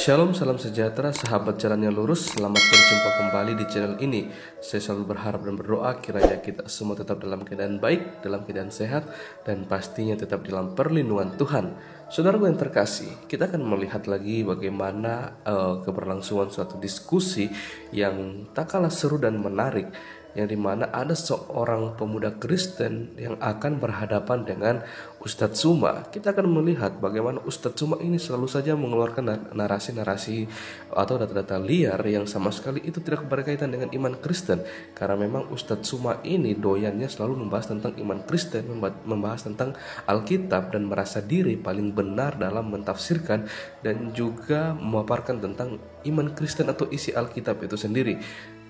Shalom, salam sejahtera, sahabat jalan yang lurus. Selamat berjumpa kembali di channel ini. Saya selalu berharap dan berdoa kiranya kita semua tetap dalam keadaan baik, dalam keadaan sehat, dan pastinya tetap dalam perlindungan Tuhan. Saudaraku yang terkasih, kita akan melihat lagi bagaimana keberlangsungan suatu diskusi yang tak kalah seru dan menarik, yang dimana ada seorang pemuda Kristen yang akan berhadapan dengan Ustadz Suma. Kita akan melihat bagaimana Ustadz Suma ini selalu saja mengeluarkan narasi-narasi atau data-data liar yang sama sekali itu tidak berkaitan dengan iman Kristen. Karena memang Ustadz Suma ini doyannya selalu membahas tentang iman Kristen, membahas tentang Alkitab, dan merasa diri paling benar dalam mentafsirkan dan juga memaparkan tentang iman Kristen atau isi Alkitab itu sendiri.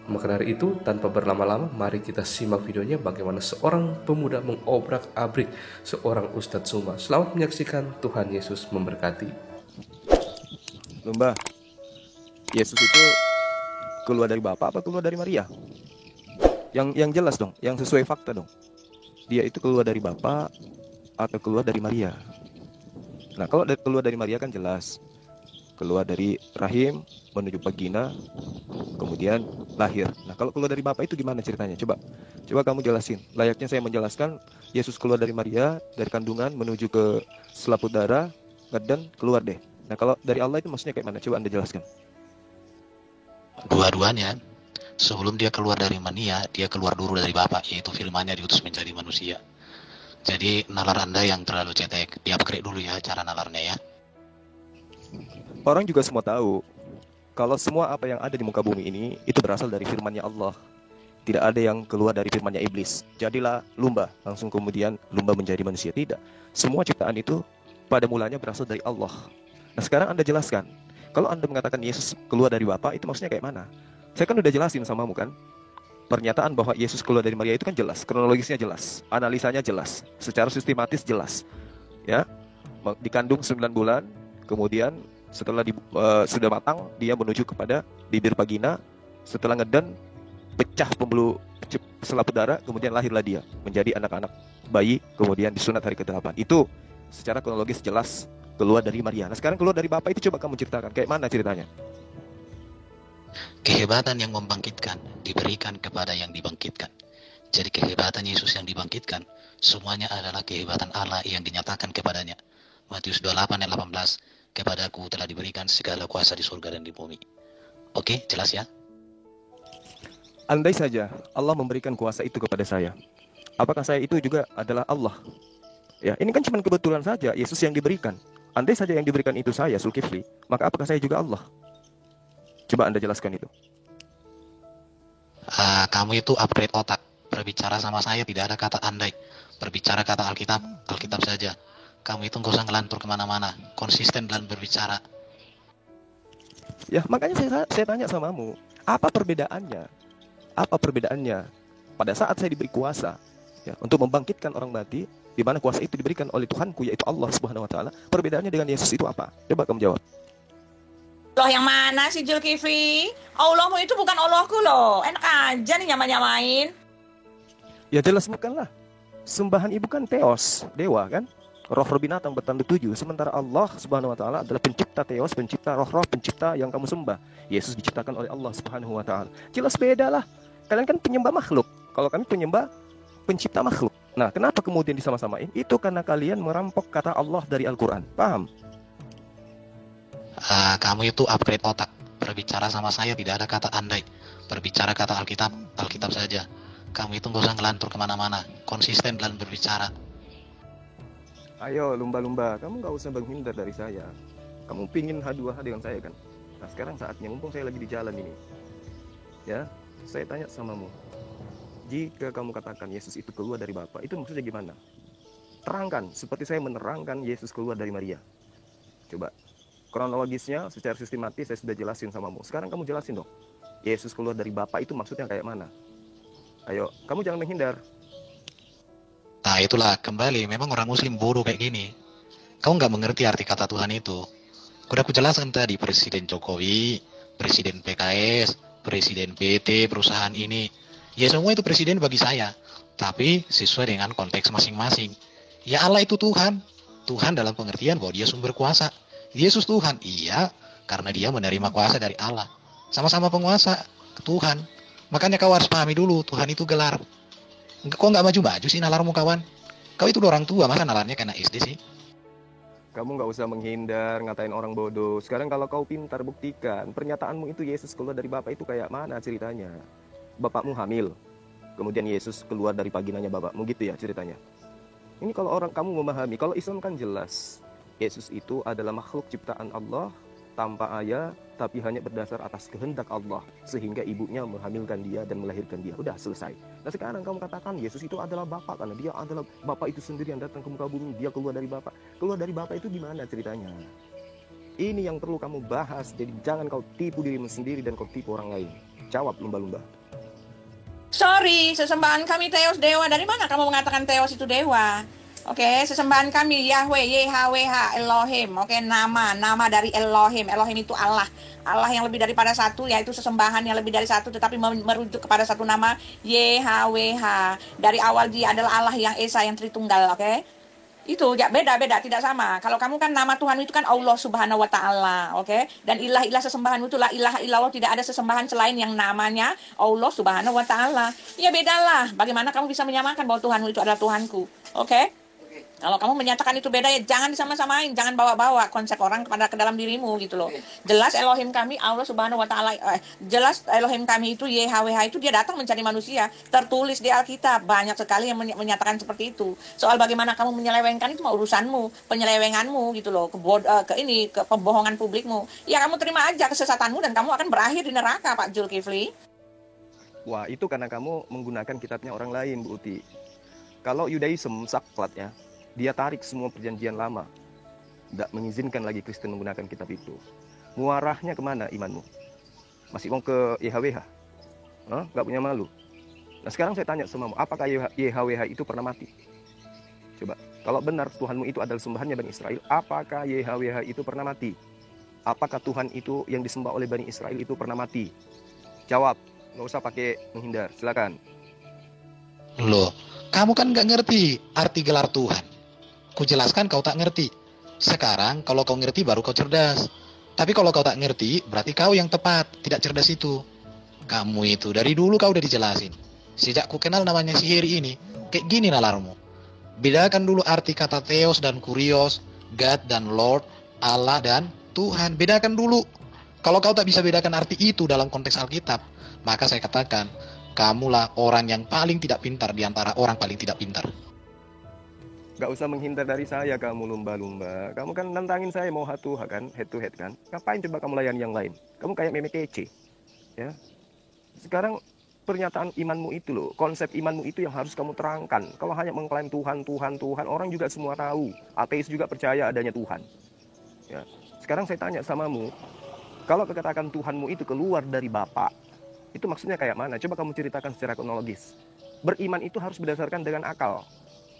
Maka dari itu, tanpa berlama-lama, mari kita simak videonya bagaimana seorang pemuda mengobrak-abrik seorang Ustadz Suma. Selamat menyaksikan, Tuhan Yesus memberkati. Lumba, Yesus itu keluar dari Bapa apa keluar dari Maria? Yang jelas dong, yang sesuai fakta dong. Dia itu keluar dari Bapa atau keluar dari Maria? Nah, kalau keluar dari Maria kan jelas. Keluar dari rahim menuju vagina, kemudian lahir. Nah, kalau keluar dari Bapa itu gimana ceritanya? Coba kamu jelasin. Layaknya saya menjelaskan Yesus keluar dari Maria, dari kandungan menuju ke selaput darah, ngeden, keluar deh. Nah, kalau dari Allah itu maksudnya kayak mana? Coba Anda jelaskan. Dua-duanya. Sebelum dia keluar dari mania, dia keluar dulu dari Bapa, yaitu firman-Nya diutus menjadi manusia. Jadi nalar Anda yang terlalu cetek, di-upgrade dulu ya cara nalarnya ya. Orang juga semua tahu kalau semua apa yang ada di muka bumi ini itu berasal dari firman-Nya Allah. Tidak ada yang keluar dari firman-Nya iblis. Jadilah lumba, langsung kemudian lumba menjadi manusia. Tidak. Semua ciptaan itu pada mulanya berasal dari Allah. Nah, sekarang Anda jelaskan. Kalau Anda mengatakan Yesus keluar dari Bapa, itu maksudnya kayak mana? Saya kan udah jelasin samamu kan. Pernyataan bahwa Yesus keluar dari Maria itu kan jelas, kronologisnya jelas, analisanya jelas, secara sistematis jelas. Ya, dikandung 9 bulan, kemudian setelah sudah matang, dia menuju kepada bibir vagina. Setelah ngeden, pecah pembuluh selaput darah, kemudian lahirlah dia menjadi anak-anak bayi, kemudian disunat hari ke-8. Itu secara kronologis jelas keluar dari Maria. Nah, sekarang keluar dari Bapa itu coba kamu ceritakan kayak mana ceritanya? Kehebatan yang membangkitkan diberikan kepada yang dibangkitkan. Jadi kehebatan Yesus yang dibangkitkan semuanya adalah kehebatan Allah yang dinyatakan kepadanya. Matius 28 ayat 18, kepadaku telah diberikan segala kuasa di surga dan di bumi. Oke, jelas ya? Andai saja Allah memberikan kuasa itu kepada saya, apakah saya itu juga adalah Allah? Ya, ini kan cuma kebetulan saja Yesus yang diberikan. Andai saja yang diberikan itu saya, Zulkifli, maka apakah saya juga Allah? Coba Anda jelaskan itu. Kamu itu upgrade otak. Berbicara sama saya tidak ada kata andai. Berbicara kata Alkitab, Alkitab saja. Kamu itu nggak usah ngelantur kemana-mana. Konsisten dalam berbicara. Ya, makanya saya tanya samamu, apa perbedaannya? Apa perbedaannya pada saat saya diberi kuasa ya, untuk membangkitkan orang mati, di mana kuasa itu diberikan oleh Tuhanku, yaitu Allah Subhanahu wa taala. Perbedaannya dengan Yesus itu apa? Coba kamu jawab. Allah yang mana sih Zulkifli? Allahmu itu bukan Allahku loh. Enak aja nih nyamain. Ya jelas bukanlah. Sembahan ibu kan Theos, dewa kan? Roh-roh binatang bertanda 7. Sementara Allah Subhanahu wa taala adalah pencipta Theos, pencipta roh-roh, pencipta yang kamu sembah. Yesus diciptakan oleh Allah Subhanahu wa taala. Jelas beda lah. Kalian kan penyembah makhluk. Kalau kami penyembah pencipta makhluk. Nah, kenapa kemudian disama-samain? Itu karena kalian merampok kata Allah dari Al-Qur'an. Paham? Kamu itu upgrade otak. Berbicara sama saya tidak ada kata andai. Berbicara kata Alkitab, Alkitab saja. Kamu itu nggak usah ngelantur kemana-mana. Konsisten dalam berbicara. Ayo lumba-lumba, kamu gak usah menghindar dari saya. Kamu pingin H2H dengan saya kan? Nah, sekarang saatnya, mumpung saya lagi di jalan ini. Ya, saya tanya samamu. Jika kamu katakan Yesus itu keluar dari Bapa, itu maksudnya gimana? Terangkan, seperti saya menerangkan Yesus keluar dari Maria. Coba, kronologisnya secara sistematis saya sudah jelasin samamu. Sekarang kamu jelasin dong. Yesus keluar dari Bapa itu maksudnya kayak mana? Ayo, kamu jangan menghindar. Nah itulah kembali, memang orang muslim bodoh kayak gini. Kau nggak mengerti arti kata Tuhan itu. Udah aku jelaskan tadi, Presiden Jokowi, Presiden PKS, Presiden PT, perusahaan ini. Ya semua itu presiden bagi saya. Tapi sesuai dengan konteks masing-masing. Ya Allah itu Tuhan. Tuhan dalam pengertian bahwa dia sumber kuasa. Yesus Tuhan, iya. Karena dia menerima kuasa dari Allah. Sama-sama penguasa, Tuhan. Makanya kau harus pahami dulu, Tuhan itu gelar. Kok nggak maju-maju sih nalarmu, kawan? Kau itu udah orang tua, masa nalarnya kena SD sih? Kamu nggak usah menghindar, ngatain orang bodoh. Sekarang kalau kau pintar, buktikan. Pernyataanmu itu Yesus keluar dari Bapa itu kayak mana ceritanya? Bapakmu hamil, kemudian Yesus keluar dari vaginanya bapakmu, gitu ya ceritanya. Ini kalau orang kamu memahami, kalau Islam kan jelas. Yesus itu adalah makhluk ciptaan Allah, tanpa ayah, tapi hanya berdasar atas kehendak Allah. Sehingga ibunya menghamilkan dia dan melahirkan dia. Udah selesai. Nah sekarang kamu katakan Yesus itu adalah Bapa, karena dia adalah Bapa itu sendiri yang datang ke muka bumi. Dia keluar dari Bapa. Keluar dari Bapa itu gimana ceritanya? Ini yang perlu kamu bahas. Jadi jangan kau tipu dirimu sendiri dan kau tipu orang lain. Jawab lumba-lumba. Sorry, sesembahan kami Theos dewa. Dari mana kamu mengatakan Theos itu dewa? Oke, sesembahan kami Yahweh, YHWH, Elohim. Oke, nama dari Elohim. Elohim itu Allah. Allah yang lebih daripada satu, yaitu sesembahan yang lebih dari satu, tetapi merujuk kepada satu nama, YHWH. Dari awal dia adalah Allah yang Esa, yang Tritunggal, oke? Itu ya beda-beda, tidak sama. Kalau kamu kan nama Tuhan itu kan Allah Subhanahu wa taala, oke? Dan ilah-ilah sesembahan itu la ilaha illallah, tidak ada sesembahan selain yang namanya Allah Subhanahu wa taala. Ya bedalah. Bagaimana kamu bisa menyamakan bahwa Tuhanmu itu adalah Tuhanku? Oke? Kalau kamu menyatakan itu beda, ya jangan disama-samain, jangan bawa-bawa konsep orang ke dalam dirimu gitu loh. Jelas Elohim kami Allah Subhanahu wa taala, jelas Elohim kami itu YHWH itu dia datang mencari manusia. Tertulis di Alkitab, banyak sekali yang menyatakan seperti itu. Soal bagaimana kamu menyelewengkan itu mah urusanmu, penyelewenganmu gitu loh, ke pembohongan publikmu. Ya kamu terima aja kesesatanmu dan kamu akan berakhir di neraka, Pak Zulkifli. Wah, itu karena kamu menggunakan kitabnya orang lain, Bu Uti. Kalau Yudaism saklat ya, dia tarik semua perjanjian lama. Tidak mengizinkan lagi Kristen menggunakan kitab itu. Muarahnya kemana imanmu? Masih mau ke YHWH? Nggak punya malu? Nah sekarang saya tanya semamu, apakah YHWH itu pernah mati? Coba, kalau benar Tuhanmu itu adalah sembahannya Bani Israel, apakah YHWH itu pernah mati? Apakah Tuhan itu yang disembah oleh Bani Israel itu pernah mati? Jawab, nggak usah pakai menghindar, silakan. Loh, kamu kan nggak ngerti arti gelar Tuhan. Ku jelaskan kau tak ngerti. Sekarang kalau kau ngerti baru kau cerdas. Tapi kalau kau tak ngerti, berarti kau yang tepat, tidak cerdas itu. Kamu itu dari dulu kau udah dijelasin. Sejak ku kenal namanya sihir ini, kayak gini nalarmu. Bedakan dulu arti kata Theos dan Kurios, God dan Lord, Allah dan Tuhan. Bedakan dulu. Kalau kau tak bisa bedakan arti itu dalam konteks Alkitab, maka saya katakan, kamulah orang yang paling tidak pintar di antara orang paling tidak pintar. Gak usah menghindar dari saya kamu lumba-lumba. Kamu kan nantangin saya mau head to head kan. Ngapain coba kamu layani yang lain? Kamu kayak meme kece. Ya. Sekarang pernyataan imanmu itu loh, konsep imanmu itu yang harus kamu terangkan. Kalau hanya mengklaim Tuhan, orang juga semua tahu. Ateis juga percaya adanya Tuhan. Ya. Sekarang saya tanya samamu, kalau kekatakan Tuhanmu itu keluar dari Bapa, itu maksudnya kayak mana? Coba kamu ceritakan secara kronologis. Beriman itu harus berdasarkan dengan akal.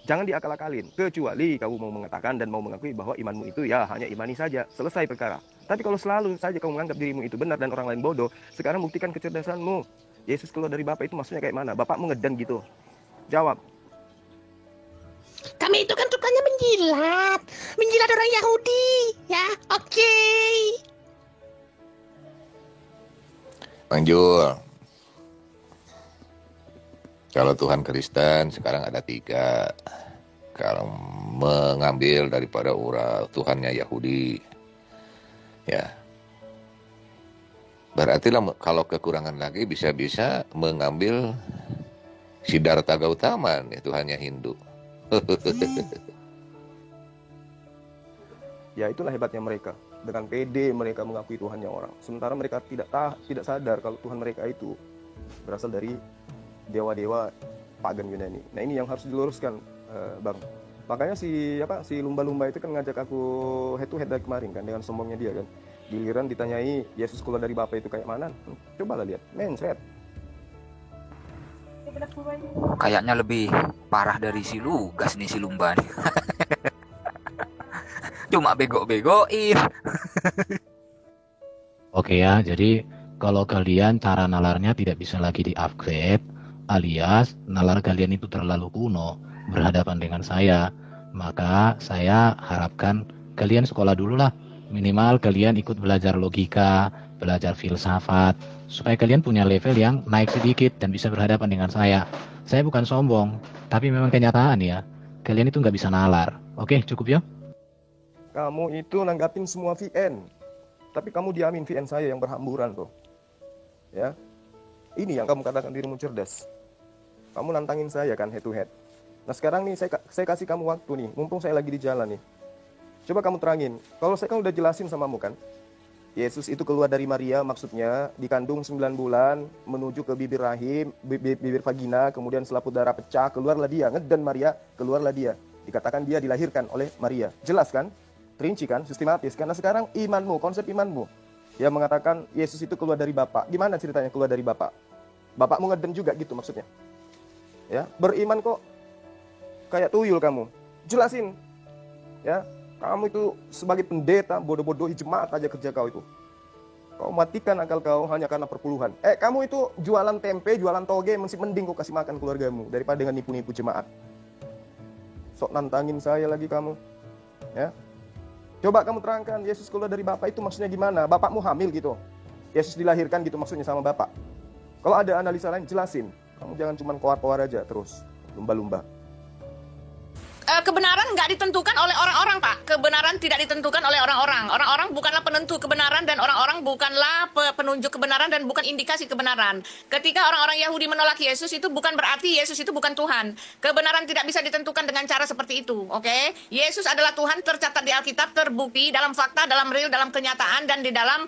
Jangan diakal-akalin, kecuali kamu mau mengatakan dan mau mengakui bahwa imanmu itu ya hanya imani saja, selesai perkara. Tapi kalau selalu saja kamu menganggap dirimu itu benar dan orang lain bodoh, sekarang buktikan kecerdasanmu. Yesus keluar dari Bapa itu maksudnya kayak mana? Bapakmu ngedan gitu. Jawab. Kami itu kan tukangnya menjilat orang Yahudi, ya, oke. Bang Jul, kalau Tuhan Kristen sekarang ada 3. Kalau mengambil daripada Tuhannya Yahudi, ya berarti kalau kekurangan lagi bisa-bisa mengambil Siddhartha Gautama nih, Tuhannya Hindu. Ya itulah hebatnya mereka. Dengan pede mereka mengakui Tuhannya orang. Sementara mereka tidak sadar kalau Tuhan mereka itu berasal dari dewa-dewa pagan Yunani. Nah ini yang harus diluruskan, Bang. Makanya si lumba-lumba itu kan ngajak aku head to head dari kemarin kan, dengan sombongnya dia kan. Giliran ditanyai Yesus keluar dari Bapa itu kayak mana? Cobalah lihat, mencret. Kayaknya lebih parah dari si Lugas nih si lumba nih. Cuma bego-begoin. Oke ya, jadi kalau kalian cara nalarnya tidak bisa lagi di-upgrade, alias nalar kalian itu terlalu kuno berhadapan dengan saya, maka saya harapkan kalian sekolah dulu lah, Minimal kalian ikut belajar logika, belajar filsafat, supaya kalian punya level yang naik sedikit dan bisa berhadapan dengan saya. Saya bukan sombong, tapi memang kenyataan ya. Kalian itu nggak bisa nalar. Oke, cukup ya? Kamu itu nanggapin semua VN, tapi kamu diamin VN saya yang berhamburan tuh. Ya, ini yang kamu katakan dirimu cerdas. Kamu nantangin saya kan head to head. Nah sekarang nih saya kasih kamu waktu nih, mumpung saya lagi di jalan nih. Coba kamu terangin. Kalau saya kan udah jelasin samamu kan, Yesus itu keluar dari Maria, maksudnya dikandung 9 bulan, menuju ke bibir rahim, bibir vagina, kemudian selaput darah pecah, keluarlah dia, ngedan Maria, keluarlah dia. Dikatakan dia dilahirkan oleh Maria. Jelas kan? Terinci kan? Sistematis. Karena sekarang imanmu, konsep imanmu, yang mengatakan Yesus itu keluar dari Bapa. Gimana ceritanya keluar dari Bapa? Bapakmu ngeden juga gitu maksudnya. Ya, beriman kok kayak tuyul kamu. Jelasin. Ya. Kamu itu sebagai pendeta bodoh-bodohi jemaat aja kerja kau itu. Kau matikan akal kau hanya karena perpuluhan. Kamu itu jualan tempe, jualan toge, masih mending kau kasih makan keluargamu daripada dengan nipu-nipu jemaat. Sok nantangin saya lagi kamu. Ya. Coba kamu terangkan Yesus keluar dari Bapa itu maksudnya gimana? Bapakmu hamil gitu. Yesus dilahirkan gitu maksudnya sama Bapak. Kalau ada analisa lain jelasin. Kamu jangan cuma koar-koar aja terus, lumba-lumba. Kebenaran nggak ditentukan oleh orang-orang, Pak. Kebenaran tidak ditentukan oleh orang-orang. Orang-orang bukanlah penentu kebenaran, dan orang-orang bukanlah penunjuk kebenaran, dan bukan indikasi kebenaran. Ketika orang-orang Yahudi menolak Yesus, itu bukan berarti Yesus itu bukan Tuhan. Kebenaran tidak bisa ditentukan dengan cara seperti itu, oke? Yesus adalah Tuhan, tercatat di Alkitab, terbukti dalam fakta, dalam real, dalam kenyataan, dan di dalam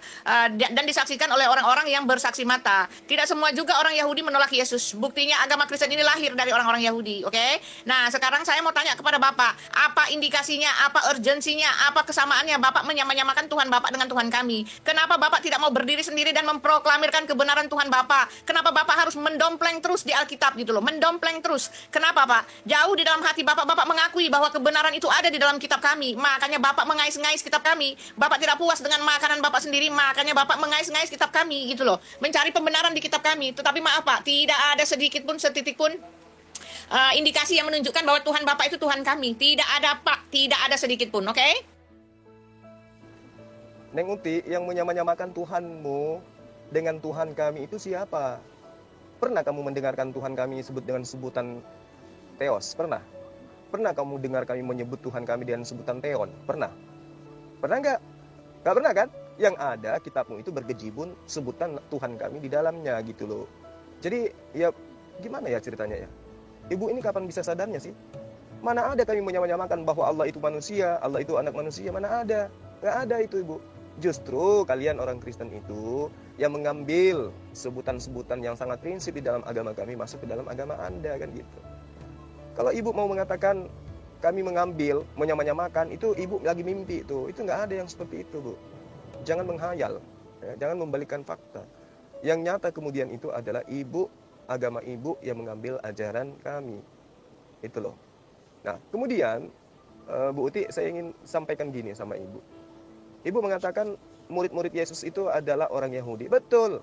dan disaksikan oleh orang-orang yang bersaksi mata. Tidak semua juga orang Yahudi menolak Yesus. Buktinya agama Kristen ini lahir dari orang-orang Yahudi, oke? Nah, sekarang saya mau tanya kepada Bapak, apa indikasinya, apa urgensinya, apa kesamaannya Bapak menyamakan Tuhan Bapak dengan Tuhan kami? Kenapa Bapak tidak mau berdiri sendiri dan memproklamirkan kebenaran Tuhan Bapak? Kenapa Bapak harus mendompleng terus di Alkitab gitu loh, mendompleng terus? Kenapa Pak? Jauh di dalam hati Bapak, Bapak mengakui bahwa kebenaran itu ada di dalam kitab kami, makanya Bapak mengais-ngais kitab kami. Bapak tidak puas dengan makanan Bapak sendiri, makanya Bapak mengais-ngais kitab kami gitu loh, mencari pembenaran di kitab kami. Tetapi maaf Pak, tidak ada sedikit pun, setitik pun indikasi yang menunjukkan bahwa Tuhan Bapak itu Tuhan kami. Tidak ada Pak, tidak ada sedikit pun, oke? Neng Uti, yang menyamakan Tuhanmu dengan Tuhan kami itu siapa? Pernah kamu mendengarkan Tuhan kami sebut dengan sebutan Theos? Pernah? Pernah kamu dengar kami menyebut Tuhan kami dengan sebutan Theon? Pernah? Pernah nggak? Nggak pernah kan? Yang ada kitabmu itu bergejibun sebutan Tuhan kami di dalamnya gitu loh. Jadi ya gimana ya ceritanya ya? Ibu ini kapan bisa sadarnya sih? Mana ada kami menyamakan bahwa Allah itu manusia, Allah itu anak manusia, mana ada? Nggak ada itu Ibu. Justru kalian orang Kristen itu yang mengambil sebutan-sebutan yang sangat prinsip di dalam agama kami masuk ke dalam agama Anda kan gitu. Kalau Ibu mau mengatakan kami mengambil, menyamakan, itu Ibu lagi mimpi itu nggak ada yang seperti itu Bu. Jangan menghayal, ya, jangan membalikkan fakta. Yang nyata kemudian itu adalah agama Ibu yang mengambil ajaran kami. Itu loh. Nah, kemudian Bu Uti, saya ingin sampaikan gini sama Ibu. Ibu mengatakan murid-murid Yesus itu adalah orang Yahudi. Betul.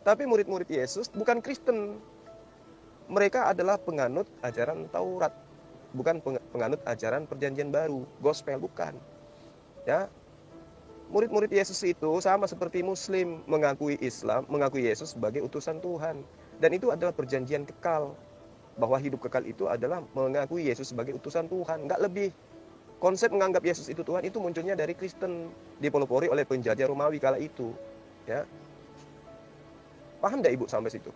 Tapi murid-murid Yesus bukan Kristen. Mereka adalah penganut ajaran Taurat. Bukan penganut ajaran Perjanjian Baru, gospel, bukan. Ya. Murid-murid Yesus itu sama seperti Muslim, mengakui Islam, mengakui Yesus sebagai utusan Tuhan. Dan itu adalah perjanjian kekal. Bahwa hidup kekal itu adalah mengakui Yesus sebagai utusan Tuhan. Nggak lebih. Konsep menganggap Yesus itu Tuhan itu munculnya dari Kristen. Dipelopori oleh penjajah Romawi kala itu. Ya. Paham nggak Ibu sampai situ?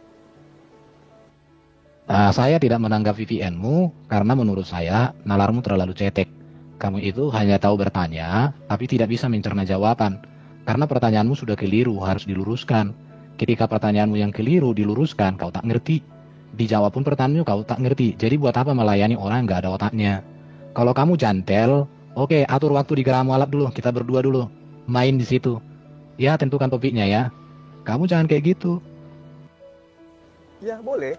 Saya tidak menanggapi VN-mu karena menurut saya nalarmu terlalu cetek. Kamu itu hanya tahu bertanya, tapi tidak bisa mencerna jawaban. Karena pertanyaanmu sudah keliru, harus diluruskan. Ketika pertanyaanmu yang keliru diluruskan, kau tak ngerti. Dijawab pun pertanyaanmu kau tak ngerti. Jadi buat apa melayani orang yang gak ada otaknya? Kalau kamu jantel, oke, atur waktu di Geraha Mualaf dulu. Kita berdua dulu. Main di situ. Ya, tentukan topiknya ya. Kamu jangan kayak gitu. Ya, boleh.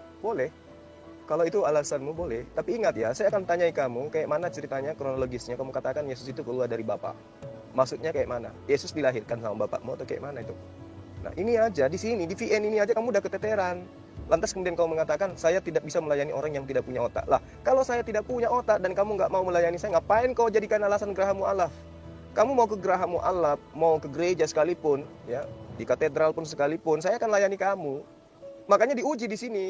Kalau itu alasanmu boleh. Tapi ingat ya, saya akan tanyai kamu kayak mana ceritanya kronologisnya. Kamu katakan Yesus itu keluar dari Bapa. Maksudnya kayak mana? Yesus dilahirkan sama bapakmu atau kayak mana itu? Nah ini aja, di sini, di VN ini aja kamu udah keteteran. Lantas kemudian kamu mengatakan, saya tidak bisa melayani orang yang tidak punya otak. Lah, kalau saya tidak punya otak dan kamu nggak mau melayani saya, ngapain kau jadikan alasan Geraha Mualaf? Kamu mau ke Geraha Mu'allaf, mau ke gereja sekalipun, ya, di katedral pun sekalipun, saya akan layani kamu. Makanya diuji di sini.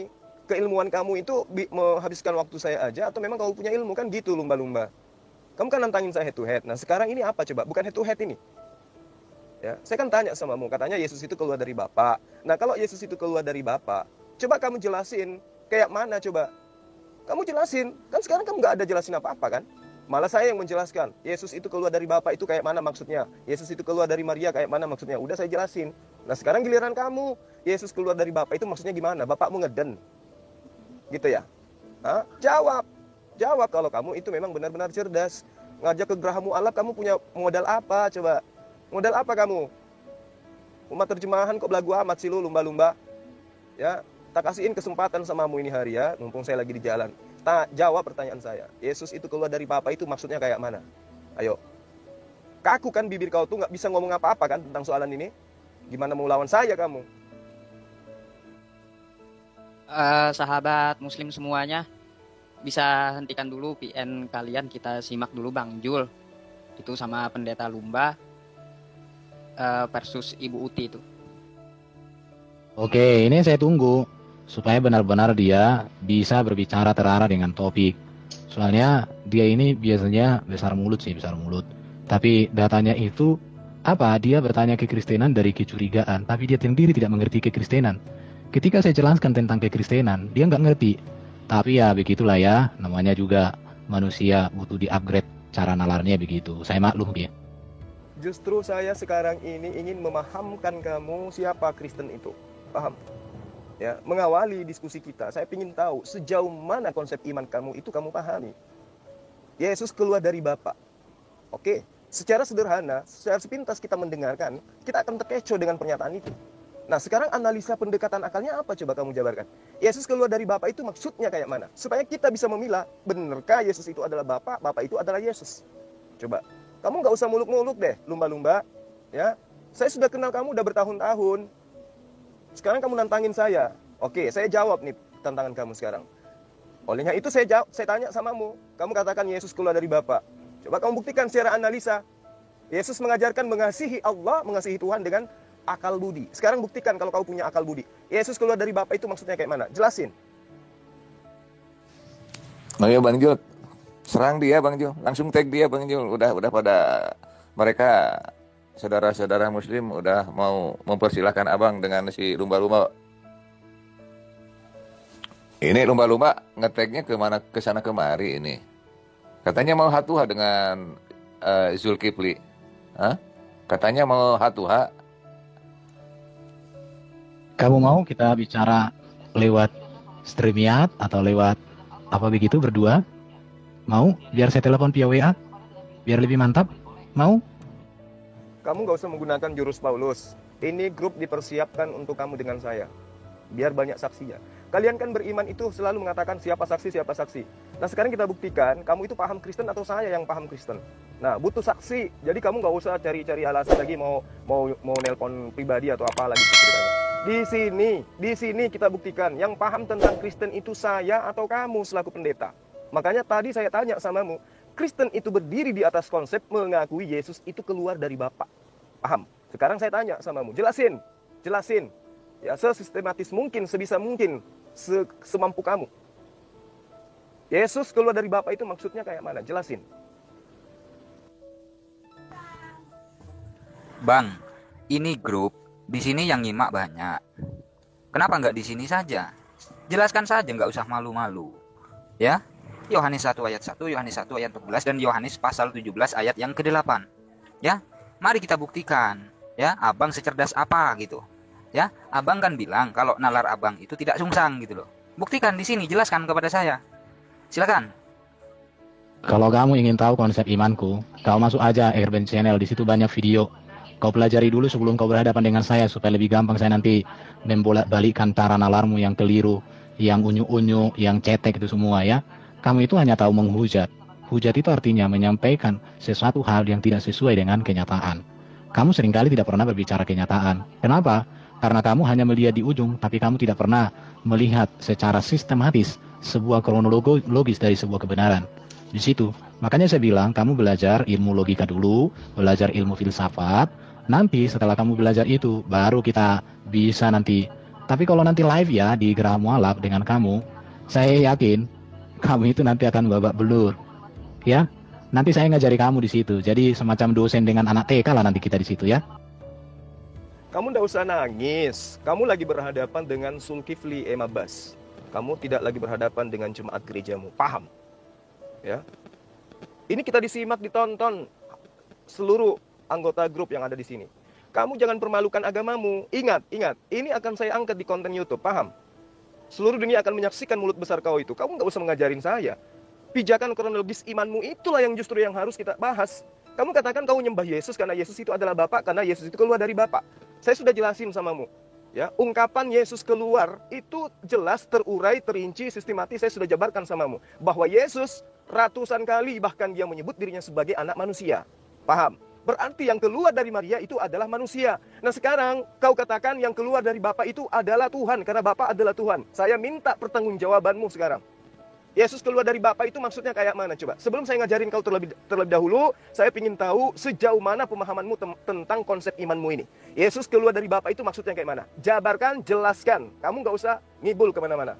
Keilmuan kamu itu menghabiskan waktu saya aja, atau memang kamu punya ilmu, kan gitu lumba-lumba. Kamu kan nantangin saya head to head. Nah sekarang ini apa coba? Bukan head to head ini. Ya, saya kan tanya samamu, katanya Yesus itu keluar dari Bapa. Nah kalau Yesus itu keluar dari Bapa, coba kamu jelasin, kayak mana coba? Kamu jelasin, kan sekarang kamu nggak ada jelasin apa-apa kan? Malah saya yang menjelaskan, Yesus itu keluar dari Bapa itu kayak mana maksudnya? Yesus itu keluar dari Maria kayak mana maksudnya? Udah saya jelasin. Nah sekarang giliran kamu, Yesus keluar dari Bapa itu maksudnya gimana? Bapakmu ngeden. Gitu ya? Hah? Jawab kalau kamu itu memang benar-benar cerdas. Ngajak ke Geraha Mu'allaf, kamu punya modal apa coba? Modal apa kamu? Umat terjemahan kok belagu amat sih lu lumba-lumba? Ya, tak kasihin kesempatan samamu ini hari ya, mumpung saya lagi di jalan. Jawab pertanyaan saya. Yesus itu keluar dari Bapa itu maksudnya kayak mana? Ayo. Kaku kan bibir kau tuh, nggak bisa ngomong apa-apa kan tentang soalan ini? Gimana mau lawan saya kamu? Sahabat muslim semuanya, bisa hentikan dulu PN kalian, kita simak dulu Bang Jul. Itu sama pendeta Lumba versus Ibu Uti itu. Oke, ini saya tunggu supaya benar-benar dia bisa berbicara terarah dengan topik. Soalnya dia ini biasanya besar mulut. Tapi datanya itu apa? Dia bertanya kekristenan dari kecurigaan, tapi dia sendiri tidak mengerti kekristenan. Ketika saya jelaskan tentang kekristenan, dia nggak ngerti. Tapi ya begitulah ya, namanya juga manusia butuh di-upgrade cara nalarnya begitu. Saya maklum ya. Justru saya sekarang ini ingin memahamkan kamu siapa Kristen itu. Paham? Ya, mengawali diskusi kita, saya ingin tahu sejauh mana konsep iman kamu itu kamu pahami. Yesus keluar dari Bapa. Oke, secara sederhana, secara sepintas kita mendengarkan, kita akan terkecoh dengan pernyataan itu. Nah, sekarang analisa pendekatan akalnya apa coba kamu jabarkan? Yesus keluar dari Bapa itu maksudnya kayak mana? Supaya kita bisa memilah, benarkah Yesus itu adalah Bapa, Bapa itu adalah Yesus? Coba, kamu nggak usah muluk-muluk deh, lumba-lumba. Ya, saya sudah kenal kamu udah bertahun-tahun. Sekarang kamu nantangin saya. Oke, saya jawab nih tantangan kamu sekarang. Olehnya itu saya tanya samamu. Kamu katakan Yesus keluar dari Bapa. Coba kamu buktikan secara analisa. Yesus mengajarkan mengasihi Allah, mengasihi Tuhan dengan akal budi. Sekarang buktikan kalau kau punya akal budi. Yesus keluar dari Bapa itu maksudnya kayak mana? Jelasin. Oh ya Bang Jul, serang dia Bang Jul. Langsung tag dia Bang Jul. Udah pada mereka saudara-saudara muslim udah mau mempersilahkan abang dengan si lumba-lumba. Ini lumba-lumba ngeteknya kemana, kesana kemari ini. Katanya mau hatuha dengan Zulkifli. Hah? Katanya mau hatuha. Kamu mau kita bicara lewat StreamYard atau lewat apa begitu berdua? Mau? Biar saya telepon via WA? Biar lebih mantap? Mau? Kamu nggak usah menggunakan jurus Paulus. Ini grup dipersiapkan untuk kamu dengan saya. Biar banyak saksinya. Kalian kan beriman itu selalu mengatakan siapa saksi. Nah sekarang kita buktikan, kamu itu paham Kristen atau saya yang paham Kristen. Nah butuh saksi. Jadi kamu nggak usah cari-cari alasan lagi mau nelpon pribadi atau apa lagi ceritanya. Di sini kita buktikan yang paham tentang Kristen itu saya atau kamu selaku pendeta. Makanya tadi saya tanya samamu, Kristen itu berdiri di atas konsep mengakui Yesus itu keluar dari Bapa. Paham? Sekarang saya tanya samamu, jelasin. Ya, sesistematis mungkin, sebisa mungkin, semampu kamu. Yesus keluar dari Bapa itu maksudnya kayak mana? Jelasin. Bang, ini grup, di sini yang nyimak banyak. Kenapa nggak di sini saja? Jelaskan saja, nggak usah malu-malu. Ya, Yohanes 1 ayat 1, Yohanes 1 ayat 14, dan Yohanes pasal 17 ayat yang ke-8. Ya, mari kita buktikan. Ya, abang secerdas apa gitu. Ya, abang kan bilang kalau nalar abang itu tidak sungsang gitu loh. Buktikan di sini, jelaskan kepada saya. Silakan. Kalau kamu ingin tahu konsep imanku, kau masuk aja Airben Channel, di situ banyak video. Kau pelajari dulu sebelum kau berhadapan dengan saya supaya lebih gampang saya nanti membolak-balikkan cara nalarmu yang keliru, yang unyu-unyu, yang cetek itu semua ya. Kamu itu hanya tahu menghujat. Hujat itu artinya menyampaikan sesuatu hal yang tidak sesuai dengan kenyataan. Kamu seringkali tidak pernah berbicara kenyataan. Kenapa? Karena kamu hanya melihat di ujung, tapi kamu tidak pernah melihat secara sistematis sebuah kronologis dari sebuah kebenaran. Di situ Makanya saya bilang, kamu belajar ilmu logika dulu, belajar ilmu filsafat, nanti setelah kamu belajar itu, baru kita bisa nanti. Tapi kalau nanti live ya, di Gerah Mualaf dengan kamu, saya yakin, kamu itu nanti akan babak belur. Ya, nanti saya ngajari kamu di situ. Jadi semacam dosen dengan anak TK lah nanti kita di situ ya. Kamu ndak usah nangis. Kamu lagi berhadapan dengan Zulkifli Emabas. Kamu tidak lagi berhadapan dengan jemaat gerejamu. Paham? Ya. Ini kita disimak, ditonton seluruh anggota grup yang ada di sini. Kamu jangan permalukan agamamu. Ingat. Ini akan saya angkat di konten YouTube. Paham? Seluruh dunia akan menyaksikan mulut besar kau itu. Kamu nggak usah mengajarin saya. Pijakan kronologis imanmu itulah yang justru yang harus kita bahas. Kamu katakan kau nyembah Yesus karena Yesus itu adalah Bapa, karena Yesus itu keluar dari Bapa. Saya sudah jelasin samamu. Ya, ungkapan Yesus keluar itu jelas, terurai, terinci, sistematis saya sudah jabarkan samamu. Bahwa Yesus ratusan kali bahkan dia menyebut dirinya sebagai anak manusia. Paham? Berarti yang keluar dari Maria itu adalah manusia. Nah sekarang kau katakan yang keluar dari Bapa itu adalah Tuhan, karena Bapa adalah Tuhan. Saya minta pertanggungjawabanmu sekarang. Yesus keluar dari Bapa itu maksudnya kayak mana coba? Sebelum saya ngajarin kau terlebih dahulu, saya ingin tahu sejauh mana pemahamanmu tentang konsep imanmu ini. Yesus keluar dari Bapa itu maksudnya kayak mana? Jabarkan, jelaskan. Kamu nggak usah ngibul kemana-mana.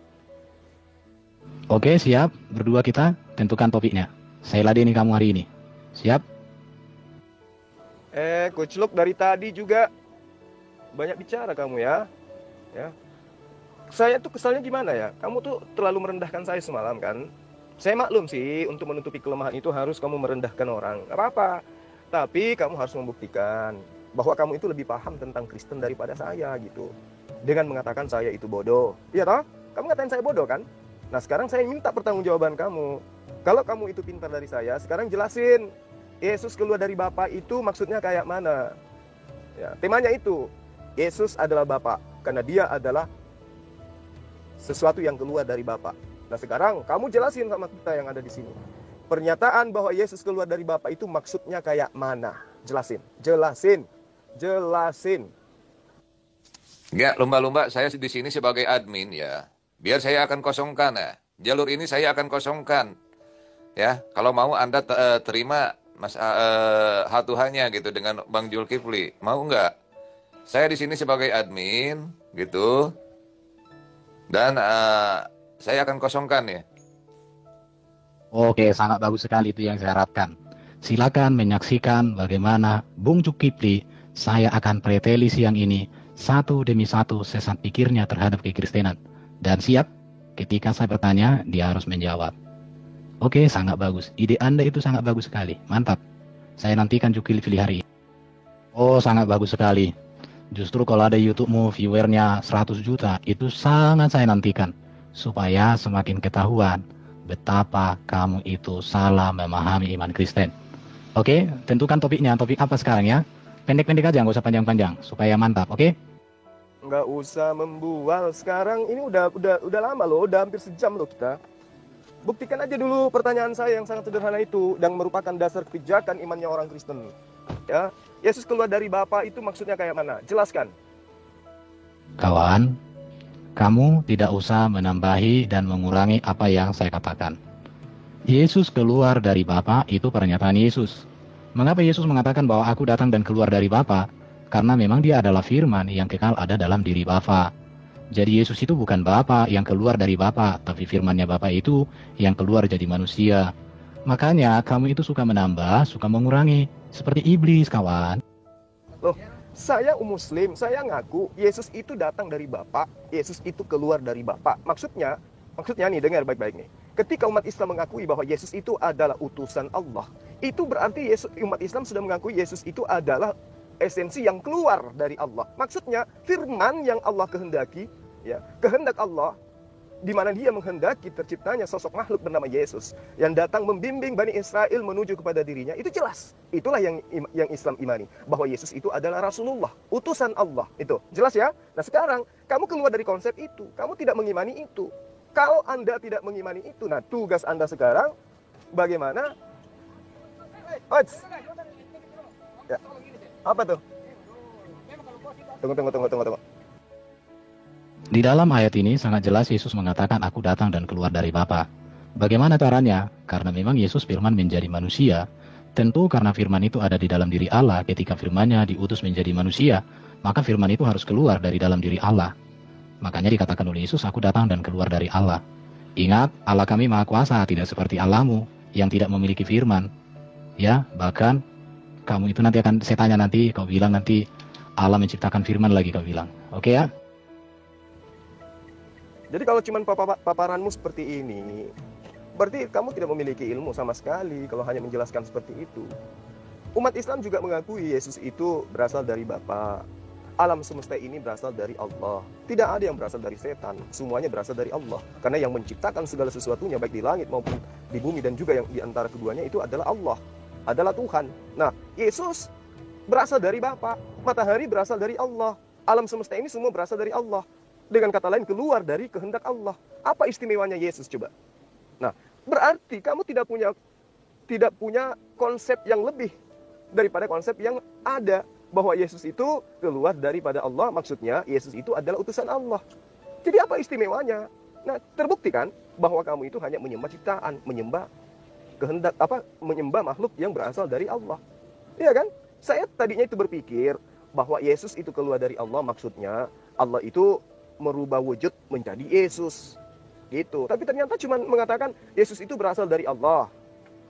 Oke, siap. Berdua kita tentukan topiknya. Saya ladeni kamu hari ini. Siap? Coach Luke dari tadi juga banyak bicara kamu ya. Ya. Saya tuh kesalnya gimana ya? Kamu tuh terlalu merendahkan saya semalam kan? Saya maklum sih, untuk menutupi kelemahan itu harus kamu merendahkan orang. Gak apa-apa. Tapi kamu harus membuktikan bahwa kamu itu lebih paham tentang Kristen daripada saya gitu. Dengan mengatakan saya itu bodoh. Iya toh? Kamu ngatain saya bodoh kan? Nah sekarang saya minta pertanggungjawaban kamu. Kalau kamu itu pintar dari saya, sekarang jelasin. Yesus keluar dari Bapa itu maksudnya kayak mana? Ya, temanya itu. Yesus adalah Bapa karena dia adalah sesuatu yang keluar dari Bapa. Nah sekarang kamu jelasin sama kita yang ada di sini. Pernyataan bahwa Yesus keluar dari Bapa itu maksudnya kayak mana? Jelasin. Ya, lumba-lumba saya di sini sebagai admin ya. Biar saya akan kosongkan ya. Jalur ini saya akan kosongkan. Ya, kalau mau Anda terima hatuhannya gitu dengan Bang Zulkifli. Mau nggak? Saya di sini sebagai admin gitu. Dan saya akan kosongkan ya. Oke, sangat bagus sekali itu yang saya harapkan. Silakan menyaksikan bagaimana Bung Zulkifli saya akan preteli siang ini satu demi satu sesat pikirnya terhadap kekristenan. Dan siap, ketika saya bertanya, dia harus menjawab. Oke, sangat bagus. Ide Anda itu sangat bagus sekali. Mantap. Saya nantikan Zulkifli hari ini. Oh, sangat bagus sekali. Justru kalau ada YouTube-mu viewernya 100 juta, itu sangat saya nantikan. Supaya semakin ketahuan betapa kamu itu salah memahami iman Kristen. Oke, tentukan topiknya. Topik apa sekarang ya? Pendek-pendek aja, nggak usah panjang-panjang. Supaya mantap, oke? Nggak usah membual. Sekarang ini udah lama loh, udah hampir sejam loh kita. Buktikan aja dulu pertanyaan saya yang sangat sederhana itu dan merupakan dasar kebijakan imannya orang Kristen. Ya, Yesus keluar dari Bapa itu maksudnya kayak mana? Jelaskan. Kawan, kamu tidak usah menambahi dan mengurangi apa yang saya katakan. Yesus keluar dari Bapa itu pernyataan Yesus. Mengapa Yesus mengatakan bahwa aku datang dan keluar dari Bapa? Karena memang dia adalah firman yang kekal ada dalam diri Bapa. Jadi Yesus itu bukan Bapa yang keluar dari Bapa, tapi firmannya Bapa itu yang keluar jadi manusia. Makanya kamu itu suka menambah, suka mengurangi. Seperti iblis, kawan. Loh, saya Muslim, saya ngaku Yesus itu datang dari Bapa, Yesus itu keluar dari Bapa. Maksudnya nih, dengar baik-baik nih. Ketika umat Islam mengakui bahwa Yesus itu adalah utusan Allah, itu berarti umat Islam sudah mengakui Yesus itu adalah esensi yang keluar dari Allah. Maksudnya firman yang Allah kehendaki, ya, kehendak Allah di mana dia menghendaki terciptanya sosok makhluk bernama Yesus yang datang membimbing Bani Israel menuju kepada dirinya. Itu jelas. Itulah yang Islam imani, bahwa Yesus itu adalah Rasulullah, utusan Allah. Itu jelas ya. Nah sekarang kamu keluar dari konsep itu, kamu tidak mengimani itu. Kalau Anda tidak mengimani itu, nah tugas Anda sekarang bagaimana? Ya. Apa tuh? Tunggu. Di dalam ayat ini sangat jelas Yesus mengatakan aku datang dan keluar dari Bapa. Bagaimana caranya? Karena memang Yesus firman menjadi manusia. Tentu karena firman itu ada di dalam diri Allah, ketika firman-Nya diutus menjadi manusia, maka firman itu harus keluar dari dalam diri Allah. Makanya dikatakan oleh Yesus, aku datang dan keluar dari Allah. Ingat, Allah kami maha kuasa, tidak seperti Allahmu yang tidak memiliki firman. Ya, bahkan kamu itu nanti akan, saya tanya nanti, kau bilang nanti Allah menciptakan firman lagi, kau bilang. Oke ya? Jadi kalau cuma paparanmu seperti ini, berarti kamu tidak memiliki ilmu sama sekali kalau hanya menjelaskan seperti itu. Umat Islam juga mengakui Yesus itu berasal dari Bapa. Alam semesta ini berasal dari Allah. Tidak ada yang berasal dari setan. Semuanya berasal dari Allah. Karena yang menciptakan segala sesuatunya, baik di langit maupun di bumi dan juga yang di antara keduanya, itu adalah Allah. Adalah Tuhan. Nah, Yesus berasal dari Bapa. Matahari berasal dari Allah. Alam semesta ini semua berasal dari Allah. Dengan kata lain, keluar dari kehendak Allah. Apa istimewanya Yesus coba? Nah, berarti kamu tidak punya konsep yang lebih daripada konsep yang ada, bahwa Yesus itu keluar daripada Allah. Maksudnya Yesus itu adalah utusan Allah. Jadi apa istimewanya? Nah, terbukti kan bahwa kamu itu hanya menyembah ciptaan, menyembah menyembah makhluk yang berasal dari Allah. Iya kan? Saya tadinya itu berpikir bahwa Yesus itu keluar dari Allah, maksudnya Allah itu merubah wujud menjadi Yesus. Gitu. Tapi ternyata cuma mengatakan Yesus itu berasal dari Allah.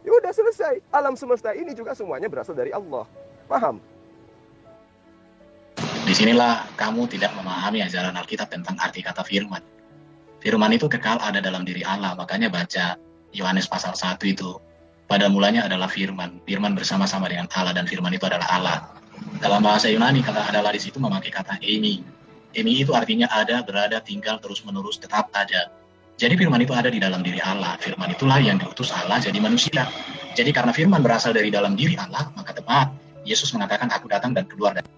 Ya udah selesai. Alam semesta ini juga semuanya berasal dari Allah. Paham? Disinilah kamu tidak memahami ajaran Alkitab tentang arti kata firman. Firman itu kekal ada dalam diri Allah. Makanya baca Yohanes pasal 1 itu. Pada mulanya adalah firman. Firman bersama-sama dengan Allah, dan firman itu adalah Allah. Dalam bahasa Yunani, kata adalah di situ memakai kata emi. Emi itu artinya ada, berada, tinggal, terus-menerus, tetap ada. Jadi firman itu ada di dalam diri Allah. Firman itulah yang diutus Allah jadi manusia. Jadi karena firman berasal dari dalam diri Allah, maka tepat Yesus mengatakan, aku datang dan keluar dari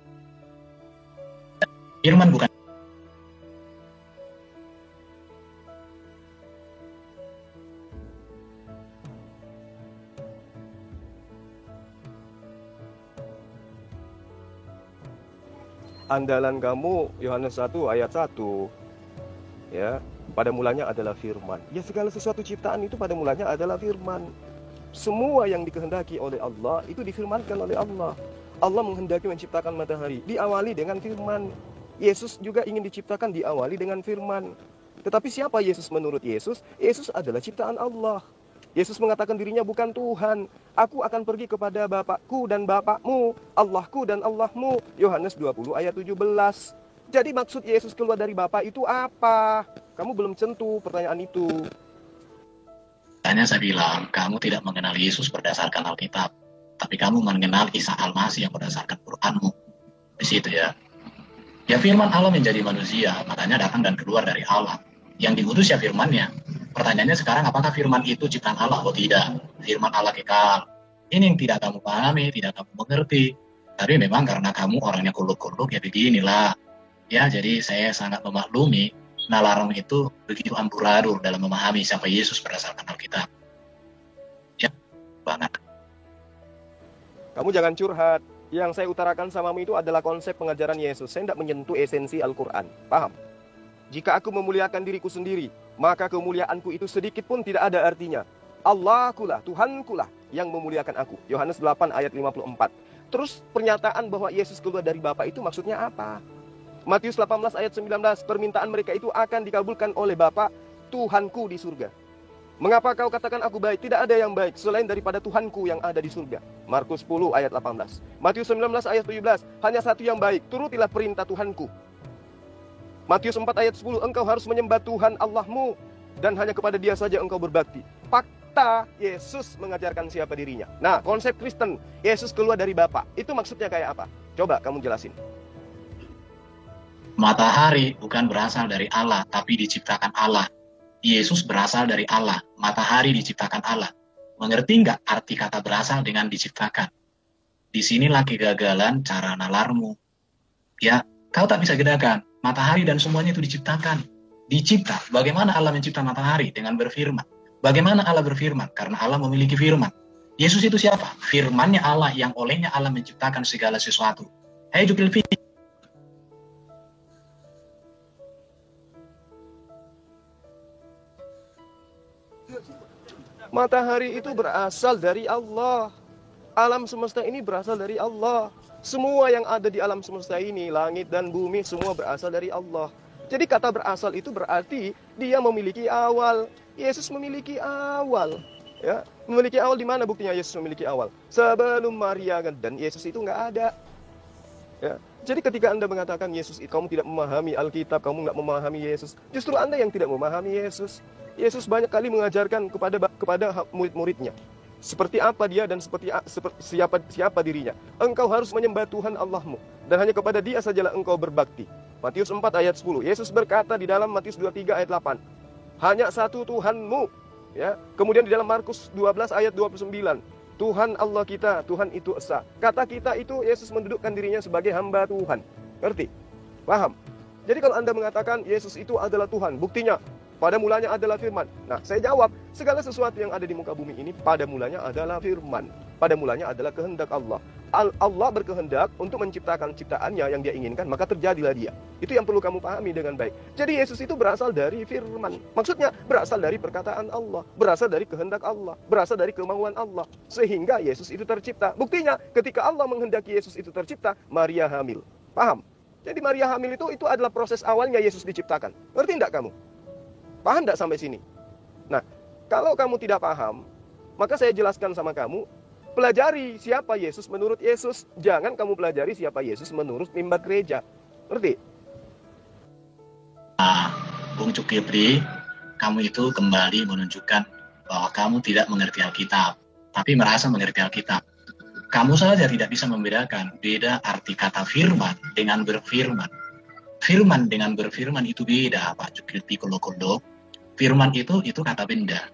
firman. Bukan andalan kamu Yohanes 1 ayat 1. Ya, pada mulanya adalah firman. Ya, segala sesuatu ciptaan itu pada mulanya adalah firman. Semua yang dikehendaki oleh Allah itu difirmankan oleh Allah. Allah menghendaki menciptakan matahari, diawali dengan firman. Yesus juga ingin diciptakan, diawali dengan firman. Tetapi siapa Yesus menurut Yesus? Yesus adalah ciptaan Allah. Yesus mengatakan dirinya bukan Tuhan. Aku akan pergi kepada Bapakku dan Bapakmu, Allahku dan Allahmu. Yohanes 20 ayat 17. Jadi maksud Yesus keluar dari Bapa itu apa? Kamu belum sentuh pertanyaan itu. Tanya saya bilang, kamu tidak mengenal Yesus berdasarkan Alkitab, tapi kamu mengenal Isa Al-Masih yang berdasarkan Quranmu. Di situ ya. Ya, firman Allah menjadi manusia, makanya datang dan keluar dari Allah. Yang diutus ya firman-Nya. Pertanyaannya sekarang, apakah firman itu ciptaan Allah atau tidak? Firman Allah kekal. Ini yang tidak kamu pahami, tidak kamu mengerti. Tapi memang karena kamu orangnya kuluk-kuluk, ya beginilah. Ya, jadi saya sangat memaklumi nalarmu itu begitu amburadul dalam memahami siapa Yesus berdasarkan Alkitab. Ya, banget. Kamu jangan curhat. Yang saya utarakan samamu itu adalah konsep pengajaran Yesus. Saya tidak menyentuh esensi Al-Quran. Paham? Jika aku memuliakan diriku sendiri, maka kemuliaanku itu sedikit pun tidak ada artinya. Allahkulah, Tuhankulah yang memuliakan aku. Yohanes 8 ayat 54. Terus pernyataan bahwa Yesus keluar dari Bapa itu maksudnya apa? Matius 18 ayat 19, permintaan mereka itu akan dikabulkan oleh Bapa, Tuhanku di surga. Mengapa kau katakan aku baik? Tidak ada yang baik selain daripada Tuhanku yang ada di surga. Markus 10 ayat 18. Matius 19 ayat 17, hanya satu yang baik, turutilah perintah Tuhanku. Matius 4 ayat 10, engkau harus menyembah Tuhan Allahmu dan hanya kepada Dia saja engkau berbakti. Fakta, Yesus mengajarkan siapa dirinya. Nah, konsep Kristen, Yesus keluar dari Bapa, itu maksudnya kayak apa? Coba kamu jelasin. Matahari bukan berasal dari Allah, tapi diciptakan Allah. Yesus berasal dari Allah, matahari diciptakan Allah. Mengerti nggak arti kata berasal dengan diciptakan? Disinilah kegagalan cara nalarmu. Ya, kau tak bisa bedakan. Matahari dan semuanya itu diciptakan. Dicipta. Bagaimana Allah mencipta matahari? Dengan berfirman. Bagaimana Allah berfirman? Karena Allah memiliki firman. Yesus itu siapa? Firmannya Allah yang olehnya Allah menciptakan segala sesuatu. Hai Jukilvi. Matahari itu berasal dari Allah. Alam semesta ini berasal dari Allah. Semua yang ada di alam semesta ini, langit dan bumi, semua berasal dari Allah. Jadi kata berasal itu berarti dia memiliki awal. Yesus memiliki awal. Ya, memiliki awal. Di mana buktinya Yesus memiliki awal? Sebelum Maria, dan Yesus itu nggak ada. Ya. Jadi ketika Anda mengatakan Yesus, kamu tidak memahami Alkitab, kamu nggak memahami Yesus, justru Anda yang tidak memahami Yesus. Yesus banyak kali mengajarkan kepada murid-muridnya seperti apa dia dan seperti siapa dirinya. Engkau harus menyembah Tuhan Allahmu, dan hanya kepada Dia sajalah engkau berbakti. Matius 4 ayat 10. Yesus berkata di dalam Matius 23 ayat 8, hanya satu Tuhanmu. Ya. Kemudian di dalam Markus 12 ayat 29, Tuhan Allah kita, Tuhan itu esa. Kata kita itu Yesus mendudukkan dirinya sebagai hamba Tuhan. Ngerti? Paham? Jadi kalau Anda mengatakan Yesus itu adalah Tuhan, buktinya pada mulanya adalah firman. Nah, saya jawab, segala sesuatu yang ada di muka bumi ini pada mulanya adalah firman. Pada mulanya adalah kehendak Allah. Allah berkehendak untuk menciptakan ciptaannya yang Dia inginkan, maka terjadilah Dia. Itu yang perlu kamu pahami dengan baik. Jadi Yesus itu berasal dari firman. Maksudnya berasal dari perkataan Allah, berasal dari kehendak Allah, berasal dari kemauan Allah, sehingga Yesus itu tercipta. Buktinya ketika Allah menghendaki Yesus itu tercipta, Maria hamil. Paham? Jadi Maria hamil itu adalah proses awalnya Yesus diciptakan. Ngerti enggak kamu? Paham enggak sampai sini? Nah, kalau kamu tidak paham, maka saya jelaskan sama kamu. Pelajari siapa Yesus menurut Yesus. Jangan kamu pelajari siapa Yesus menurut mimbar gereja. Ngerti? Bung Cukipri, kamu itu kembali menunjukkan bahwa kamu tidak mengerti Alkitab, tapi merasa mengerti Alkitab. Kamu saja tidak bisa membedakan beda arti kata firman dengan berfirman. Firman dengan berfirman itu beda, Pak Cukipri Kolo-Kolo. Firman itu kata benda.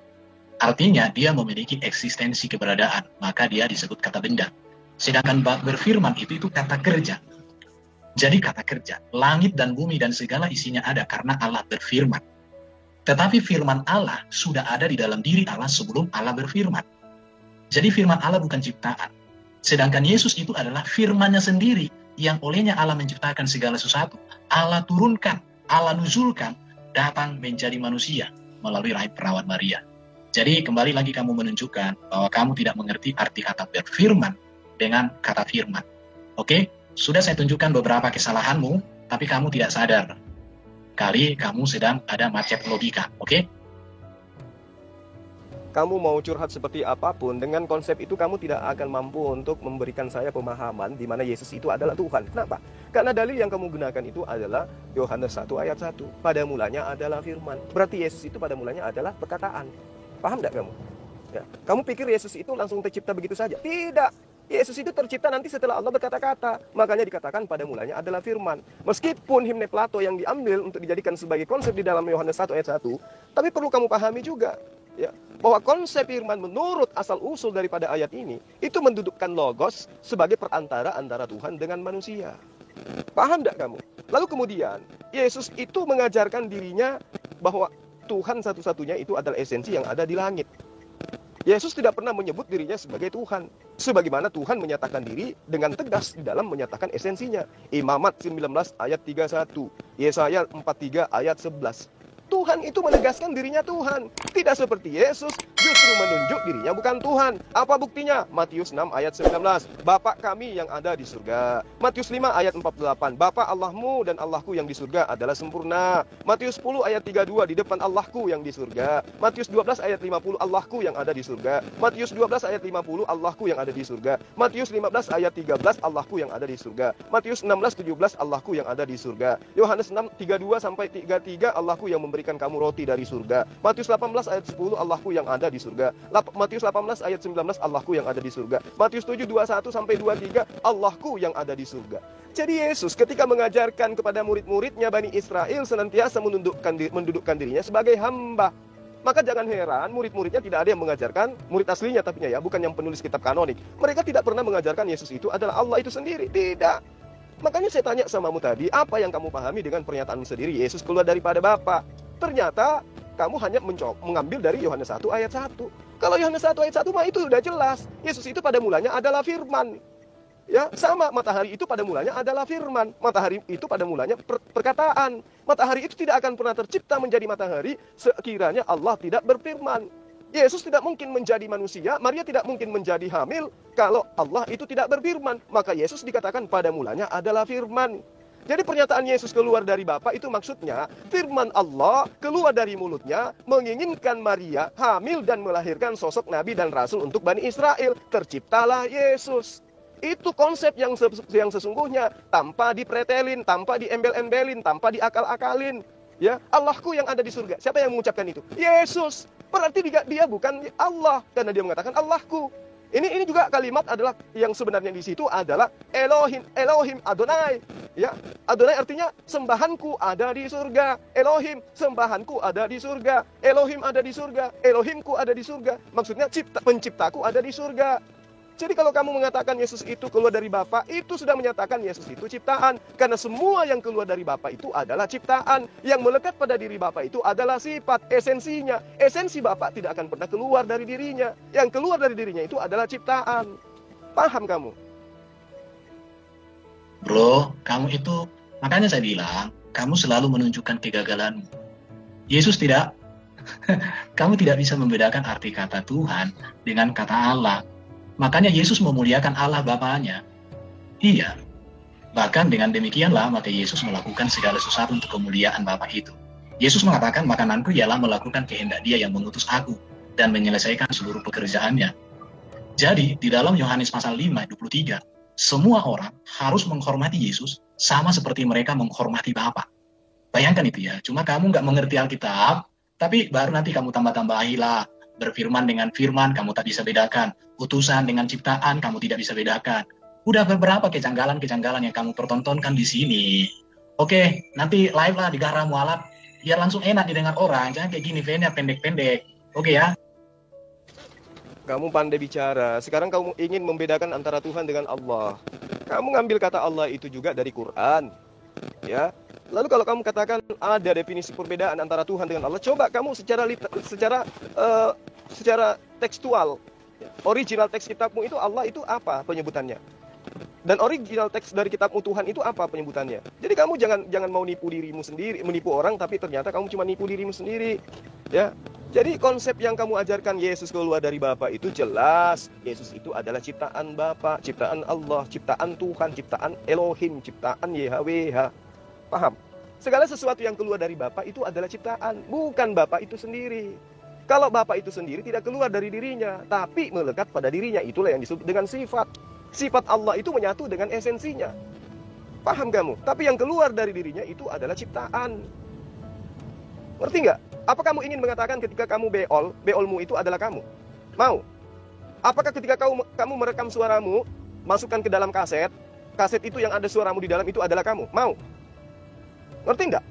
Artinya dia memiliki eksistensi keberadaan, maka dia disebut kata benda. Sedangkan berfirman itu kata kerja. Jadi kata kerja, langit dan bumi dan segala isinya ada karena Allah berfirman. Tetapi firman Allah sudah ada di dalam diri Allah sebelum Allah berfirman. Jadi firman Allah bukan ciptaan. Sedangkan Yesus itu adalah firman-Nya sendiri yang olehnya Allah menciptakan segala sesuatu. Allah turunkan, Allah nuzulkan, datang menjadi manusia melalui rahim perawan Maria. Jadi kembali lagi kamu menunjukkan bahwa kamu tidak mengerti arti kata berfirman dengan kata firman. Oke? Sudah saya tunjukkan beberapa kesalahanmu, tapi kamu tidak sadar. Kali kamu sedang ada macet logika. Oke? Kamu mau curhat seperti apapun, dengan konsep itu kamu tidak akan mampu untuk memberikan saya pemahaman di mana Yesus itu adalah Tuhan. Kenapa? Karena dalil yang kamu gunakan itu adalah Yohanes 1 ayat 1. Pada mulanya adalah firman. Berarti Yesus itu pada mulanya adalah perkataan. Paham tidak kamu? Ya. Kamu pikir Yesus itu langsung tercipta begitu saja? Tidak. Yesus itu tercipta nanti setelah Allah berkata-kata. Makanya dikatakan pada mulanya adalah firman. Meskipun himne Plato yang diambil untuk dijadikan sebagai konsep di dalam Yohanes 1 ayat 1, tapi perlu kamu pahami juga, ya, bahwa konsep firman menurut asal-usul daripada ayat ini, itu mendudukkan logos sebagai perantara antara Tuhan dengan manusia. Paham tidak kamu? Lalu kemudian, Yesus itu mengajarkan dirinya bahwa Tuhan satu-satunya itu adalah esensi yang ada di langit. Yesus tidak pernah menyebut dirinya sebagai Tuhan. Sebagaimana Tuhan menyatakan diri dengan tegas di dalam menyatakan esensinya. Imamat 19 ayat 31. Yesaya 43 ayat 11. Tuhan itu menegaskan dirinya Tuhan. Tidak seperti Yesus justru menunjuk dirinya bukan Tuhan. Apa buktinya? Matius 6 ayat 19. Bapa kami yang ada di surga. Matius 5 ayat 48. Bapa Allahmu dan Allahku yang di surga adalah sempurna. Matius 10 ayat 32. Di depan Allahku yang di surga. Matius 12 ayat 50. Allahku yang ada di surga. Matius 12 ayat 50. Allahku yang ada di surga. Matius 15 ayat 13. Allahku yang ada di surga. Matius 16 17. Allahku yang ada di surga. Yohanes 6 32 sampai 33. Allahku yang memberikan kamu roti dari surga. Matius 18 ayat 10. Allahku yang ada di surga. Matius 18 ayat 19. Allahku yang ada di surga. Matius 7 21 sampai 23. Allahku yang ada di surga. Jadi Yesus ketika mengajarkan kepada murid-muridnya Bani Israel senantiasa mendudukkan dirinya sebagai hamba. Maka jangan heran murid-muridnya tidak ada yang mengajarkan, murid aslinya tapi ya, bukan yang penulis kitab kanonik. Mereka tidak pernah mengajarkan Yesus itu adalah Allah itu sendiri. Tidak. Makanya saya tanya samamu tadi, apa yang kamu pahami dengan pernyataanmu sendiri? Yesus keluar daripada Bapa. Ternyata kamu hanya mengambil dari Yohanes 1 ayat 1. Kalau Yohanes 1 ayat 1 mah itu sudah jelas. Yesus itu pada mulanya adalah firman. Ya, sama matahari itu pada mulanya adalah firman. Matahari itu pada mulanya perkataan. Matahari itu tidak akan pernah tercipta menjadi matahari sekiranya Allah tidak berfirman. Yesus tidak mungkin menjadi manusia, Maria tidak mungkin menjadi hamil kalau Allah itu tidak berfirman. Maka Yesus dikatakan pada mulanya adalah firman. Jadi pernyataan Yesus keluar dari Bapa itu maksudnya firman Allah keluar dari mulutnya menginginkan Maria hamil dan melahirkan sosok Nabi dan Rasul untuk Bani Israel. Terciptalah Yesus. Itu konsep yang sesungguhnya, tanpa dipretelin, tanpa diembel-embelin, tanpa diakal-akalin. Ya, Allahku yang ada di surga. Siapa yang mengucapkan itu? Yesus. Berarti dia bukan Allah karena dia mengatakan Allahku. Ini juga kalimat adalah yang sebenarnya di situ adalah Elohim Adonai. Ya, Adonai artinya sembahanku ada di surga. Elohim, sembahanku ada di surga. Elohim ada di surga. Elohimku ada di surga. Maksudnya penciptaku ada di surga. Jadi kalau kamu mengatakan Yesus itu keluar dari Bapa, itu sudah menyatakan Yesus itu ciptaan. Karena semua yang keluar dari Bapa itu adalah ciptaan. Yang melekat pada diri Bapa itu adalah sifat, esensinya. Esensi Bapa tidak akan pernah keluar dari dirinya. Yang keluar dari dirinya itu adalah ciptaan. Paham kamu? Bro, kamu itu, makanya saya bilang, kamu selalu menunjukkan kegagalanmu. Yesus tidak, kamu tidak bisa membedakan arti kata Tuhan dengan kata Allah. Makanya Yesus memuliakan Allah Bapanya. Iya. Bahkan dengan demikianlah maka Yesus melakukan segala sesuatu untuk kemuliaan Bapa itu. Yesus mengatakan makananku ialah melakukan kehendak Dia yang mengutus aku dan menyelesaikan seluruh pekerjaannya. Jadi di dalam Yohanes pasal 5 ayat 23, semua orang harus menghormati Yesus sama seperti mereka menghormati Bapa. Bayangkan itu ya. Cuma kamu nggak mengerti Alkitab, tapi baru nanti kamu tambah-tambahilah. Berfirman dengan firman, kamu tak bisa bedakan. Utusan dengan ciptaan, kamu tidak bisa bedakan. Udah beberapa kejanggalan-kejanggalan yang kamu pertontonkan di sini. Oke, nanti live lah di Gahra Mualaf. Biar langsung enak didengar orang. Jangan kayak gini, V-nya pendek-pendek. Oke ya? Kamu pandai bicara. Sekarang kamu ingin membedakan antara Tuhan dengan Allah. Kamu ngambil kata Allah itu juga dari Quran. Ya. Lalu kalau kamu katakan ada definisi perbedaan antara Tuhan dengan Allah, coba kamu secara tekstual, original teks kitabmu itu Allah itu apa penyebutannya? Dan original teks dari kitabmu Tuhan itu apa penyebutannya? Jadi kamu jangan mau nipu dirimu sendiri, menipu orang tapi ternyata kamu cuma nipu dirimu sendiri. Ya. Jadi konsep yang kamu ajarkan Yesus keluar dari Bapa itu jelas. Yesus itu adalah ciptaan Bapa, ciptaan Allah, ciptaan Tuhan, ciptaan Elohim, ciptaan YHWH. Paham? Segala sesuatu yang keluar dari Bapa itu adalah ciptaan, bukan Bapa itu sendiri. Kalau Bapa itu sendiri tidak keluar dari dirinya, tapi melekat pada dirinya. Itulah yang disebut dengan sifat. Sifat Allah itu menyatu dengan esensinya. Paham kamu? Tapi yang keluar dari dirinya itu adalah ciptaan. Ngerti nggak? Apa kamu ingin mengatakan ketika kamu beolmu itu adalah kamu? Mau? Apakah ketika kamu merekam suaramu, masukkan ke dalam kaset itu yang ada suaramu di dalam itu adalah kamu? Mau? Ngerti nggak?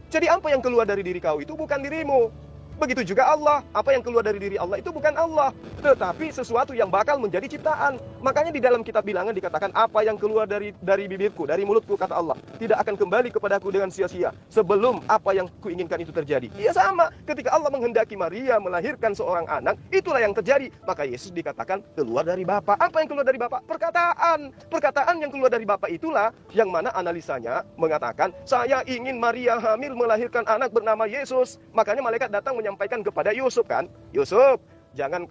Jadi apa yang keluar dari diri kau itu bukan dirimu. Begitu juga Allah. Apa yang keluar dari diri Allah itu bukan Allah, tetapi sesuatu yang bakal menjadi ciptaan. Makanya di dalam kitab Bilangan dikatakan apa yang keluar dari bibirku, dari mulutku, kata Allah, tidak akan kembali kepadaku dengan sia-sia sebelum apa yang kuinginkan itu terjadi. Iya sama. Ketika Allah menghendaki Maria melahirkan seorang anak, itulah yang terjadi. Maka Yesus dikatakan keluar dari Bapa. Apa yang keluar dari Bapa? Perkataan. Perkataan yang keluar dari Bapa itulah yang mana analisanya mengatakan saya ingin Maria hamil melahirkan anak bernama Yesus. Makanya malaikat datang menyampaikan kepada Yusuf kan, Yusuf, jangan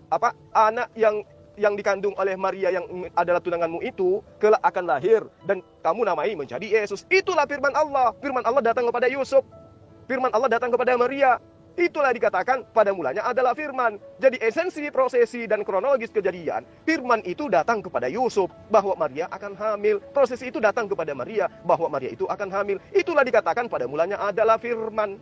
anak yang dikandung oleh Maria yang adalah tunanganmu itu kelak akan lahir dan kamu namai menjadi Yesus. Itulah firman Allah. Firman Allah datang kepada Yusuf. Firman Allah datang kepada Maria. Itulah dikatakan pada mulanya adalah firman. Jadi esensi, prosesi dan kronologis kejadian, firman itu datang kepada Yusuf bahwa Maria akan hamil. Prosesi itu datang kepada Maria bahwa Maria itu akan hamil. Itulah dikatakan pada mulanya adalah firman.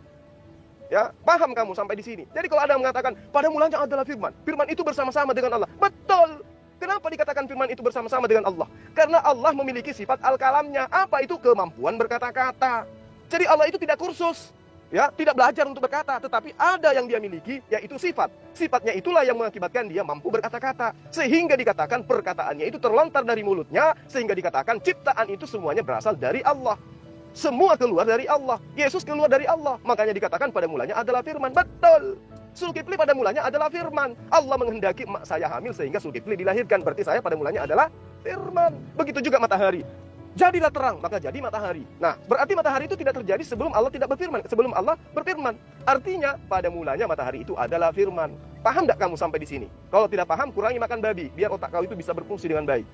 Ya, paham kamu sampai di sini? Jadi kalau ada yang mengatakan pada mulanya adalah firman, firman itu bersama-sama dengan Allah. Betul. Kenapa dikatakan firman itu bersama-sama dengan Allah? Karena Allah memiliki sifat al-kalamnya. Apa itu? Kemampuan berkata-kata. Jadi Allah itu tidak kursus, ya, tidak belajar untuk berkata, tetapi ada yang dia miliki, yaitu sifat. Sifatnya itulah yang mengakibatkan dia mampu berkata-kata. Sehingga dikatakan perkataannya itu terlontar dari mulutnya, sehingga dikatakan ciptaan itu semuanya berasal dari Allah. Semua keluar dari Allah. Yesus keluar dari Allah. Makanya dikatakan pada mulanya adalah firman. Betul. Zulkifli pada mulanya adalah firman. Allah menghendaki emak saya hamil sehingga Zulkifli dilahirkan. Berarti saya pada mulanya adalah firman. Begitu juga matahari. Jadilah terang, maka jadi matahari. Nah, berarti matahari itu tidak terjadi sebelum Allah tidak berfirman, sebelum Allah berfirman. Artinya, pada mulanya matahari itu adalah firman. Paham tidak kamu sampai di sini? Kalau tidak paham, kurangi makan babi, biar otak kau itu bisa berfungsi dengan baik.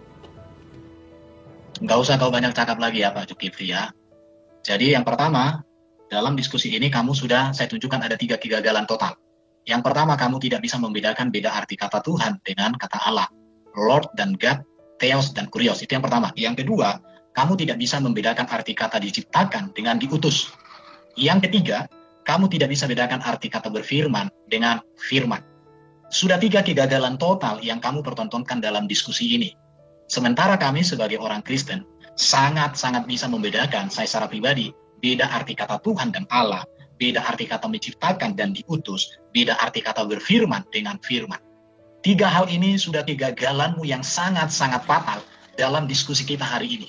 Nggak usah kau banyak cakap lagi ya Pak Zulkifli ya. Jadi yang pertama, dalam diskusi ini saya tunjukkan ada 3 kegagalan total. Yang pertama, kamu tidak bisa membedakan beda arti kata Tuhan dengan kata Allah. Lord dan God, Theos dan Kurios, itu yang pertama. Yang kedua, kamu tidak bisa membedakan arti kata diciptakan dengan diutus. Yang ketiga, kamu tidak bisa bedakan arti kata berfirman dengan firman. Sudah 3 kegagalan total yang kamu pertontonkan dalam diskusi ini. Sementara kami sebagai orang Kristen, sangat-sangat bisa membedakan, saya secara pribadi, beda arti kata Tuhan dan Allah, beda arti kata menciptakan dan diutus, beda arti kata berfirman dengan firman. 3 hal ini sudah kegagalanmu yang sangat-sangat fatal dalam diskusi kita hari ini.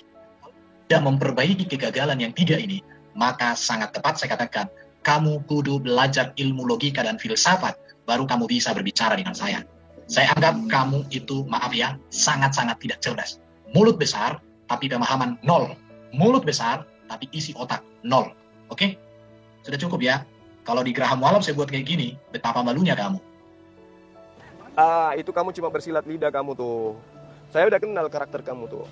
Dan memperbaiki kegagalan yang 3 ini, maka sangat tepat saya katakan, kamu kudu belajar ilmu logika dan filsafat, baru kamu bisa berbicara dengan saya. Saya anggap kamu itu, maaf ya, sangat-sangat tidak cerdas. Mulut besar, tapi pemahaman 0. Mulut besar, tapi isi otak 0. Oke? Sudah cukup ya? Kalau di Graham Walam saya buat kayak gini, betapa malunya kamu. Itu kamu cuma bersilat lidah kamu tuh. Saya udah kenal karakter kamu tuh.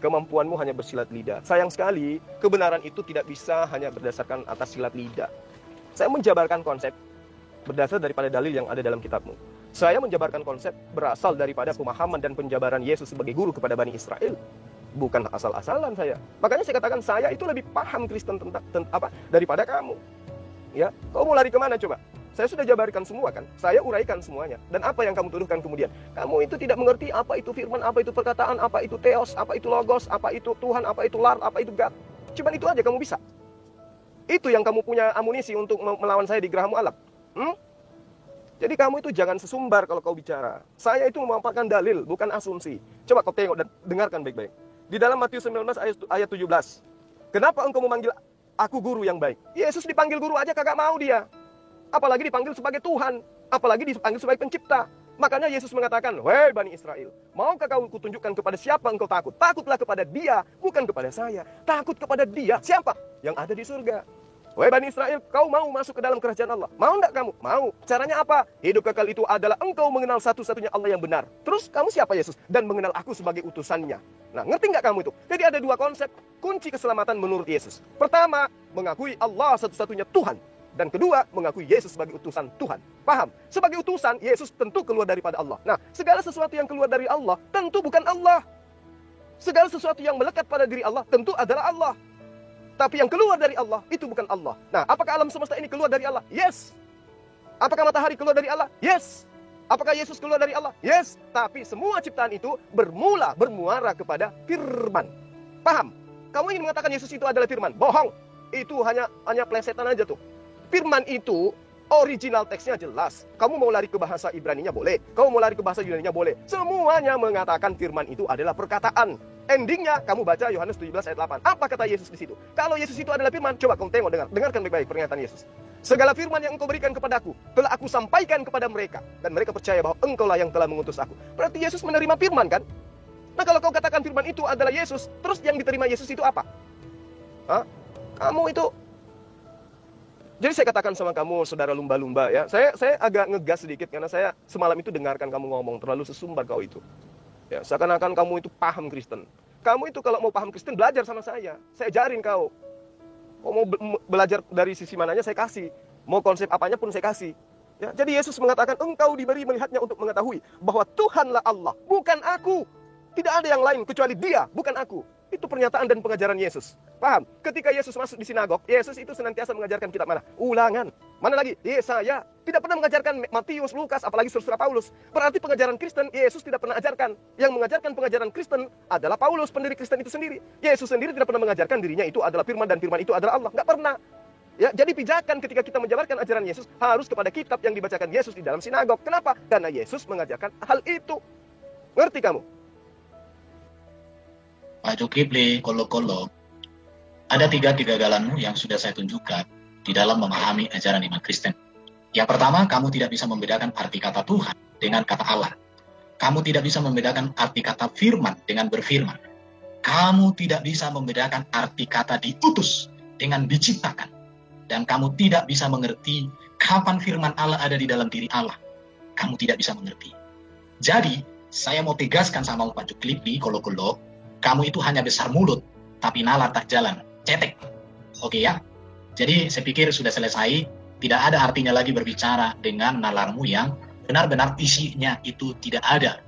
Kemampuanmu hanya bersilat lidah. Sayang sekali, kebenaran itu tidak bisa hanya berdasarkan atas silat lidah. Saya menjabarkan konsep berdasar daripada dalil yang ada dalam kitabmu. Saya menjabarkan konsep berasal daripada pemahaman dan penjabaran Yesus sebagai guru kepada Bani Israel. Bukan asal-asalan saya. Makanya saya katakan saya itu lebih paham Kristen daripada kamu. Ya, kau mau lari kemana coba? Saya sudah jabarkan semua kan, saya uraikan semuanya. Dan apa yang kamu tuduhkan kemudian? Kamu itu tidak mengerti apa itu firman, apa itu perkataan, apa itu theos, apa itu logos, apa itu Tuhan, apa itu lar, apa itu God. Cuman itu aja kamu bisa. Itu yang kamu punya amunisi untuk melawan saya di Graham Walam. Jadi kamu itu jangan sesumbar kalau kau bicara. Saya itu memaparkan dalil, bukan asumsi. Coba kau tengok dan dengarkan baik-baik. Di dalam Matius 19 ayat 17. Kenapa engkau memanggil aku guru yang baik? Yesus dipanggil guru aja kagak mau dia. Apalagi dipanggil sebagai Tuhan, apalagi dipanggil sebagai pencipta. Makanya Yesus mengatakan, "Wahai Bani Israel, maukah kau kutunjukkan kepada siapa engkau takut? Takutlah kepada Dia, bukan kepada saya. Takut kepada Dia, siapa? Yang ada di surga. Wahai Bani Israel, kau mau masuk ke dalam kerajaan Allah? Mau enggak kamu? Mau. Caranya apa? Hidup kekal itu adalah engkau mengenal satu-satunya Allah yang benar. Terus kamu siapa Yesus? Dan mengenal aku sebagai utusannya." Nah, ngerti nggak kamu itu? Jadi ada 2 konsep kunci keselamatan menurut Yesus. Pertama, mengakui Allah satu-satunya Tuhan. Dan kedua, mengakui Yesus sebagai utusan Tuhan. Paham? Sebagai utusan, Yesus tentu keluar daripada Allah. Nah, segala sesuatu yang keluar dari Allah, tentu bukan Allah. Segala sesuatu yang melekat pada diri Allah, tentu adalah Allah. Tapi yang keluar dari Allah, itu bukan Allah. Nah, apakah alam semesta ini keluar dari Allah? Yes. Apakah matahari keluar dari Allah? Yes. Apakah Yesus keluar dari Allah? Yes. Tapi semua ciptaan itu bermuara kepada firman. Paham? Kamu ingin mengatakan Yesus itu adalah firman? Bohong. Itu hanya plesetan aja tuh. Firman itu original teksnya jelas. Kamu mau lari ke bahasa Ibraninya boleh. Kamu mau lari ke bahasa Yunaninya boleh. Semuanya mengatakan firman itu adalah perkataan. Endingnya kamu baca Yohanes 17 ayat 8. Apa kata Yesus di situ? Kalau Yesus itu adalah firman, coba kamu tengok, dengarkan baik-baik pernyataan Yesus. Segala firman yang engkau berikan kepadaku telah aku sampaikan kepada mereka, dan mereka percaya bahwa engkaulah yang telah mengutus aku. Berarti Yesus menerima firman kan? Nah, kalau kau katakan firman itu adalah Yesus, terus yang diterima Yesus itu apa? Kamu itu. Jadi saya katakan sama kamu, saudara lumba-lumba ya, saya agak ngegas sedikit karena saya semalam itu dengarkan kamu ngomong, terlalu sesumbar kau itu. Ya, seakan-akan kamu itu paham Kristen. Kamu itu kalau mau paham Kristen, belajar sama saya ajarin kau. Kau mau belajar dari sisi mananya, saya kasih. Mau konsep apanya pun saya kasih. Ya, jadi Yesus mengatakan, engkau diberi melihatnya untuk mengetahui bahwa Tuhanlah Allah, bukan aku. Tidak ada yang lain kecuali Dia, bukan aku. Itu pernyataan dan pengajaran Yesus. Paham? Ketika Yesus masuk di sinagog, Yesus itu senantiasa mengajarkan kitab mana? Ulangan. Mana lagi? Yesaya. Tidak pernah mengajarkan Matius, Lukas, apalagi surat Paulus. Berarti pengajaran Kristen, Yesus tidak pernah ajarkan. Yang mengajarkan pengajaran Kristen adalah Paulus, pendiri Kristen itu sendiri. Yesus sendiri tidak pernah mengajarkan dirinya itu adalah firman dan firman itu adalah Allah. Nggak pernah. Ya, jadi pijakan ketika kita menjabarkan ajaran Yesus harus kepada kitab yang dibacakan Yesus di dalam sinagog. Kenapa? Karena Yesus mengajarkan hal itu. Ngerti kamu? Pak Zulkifli, kolo-kolo, ada 3 kegagalanmu yang sudah saya tunjukkan di dalam memahami ajaran iman Kristen. Yang pertama, kamu tidak bisa membedakan arti kata Tuhan dengan kata Allah. Kamu tidak bisa membedakan arti kata firman dengan berfirman. Kamu tidak bisa membedakan arti kata diutus dengan diciptakan. Dan kamu tidak bisa mengerti kapan firman Allah ada di dalam diri Allah. Kamu tidak bisa mengerti. Jadi, saya mau tegaskan sama Pak Zulkifli, kalau kamu itu hanya besar mulut, tapi nalar tak jalan. Cetek. Oke ya? Jadi, saya pikir sudah selesai. Tidak ada artinya lagi berbicara dengan nalarmu yang benar-benar isinya itu tidak ada.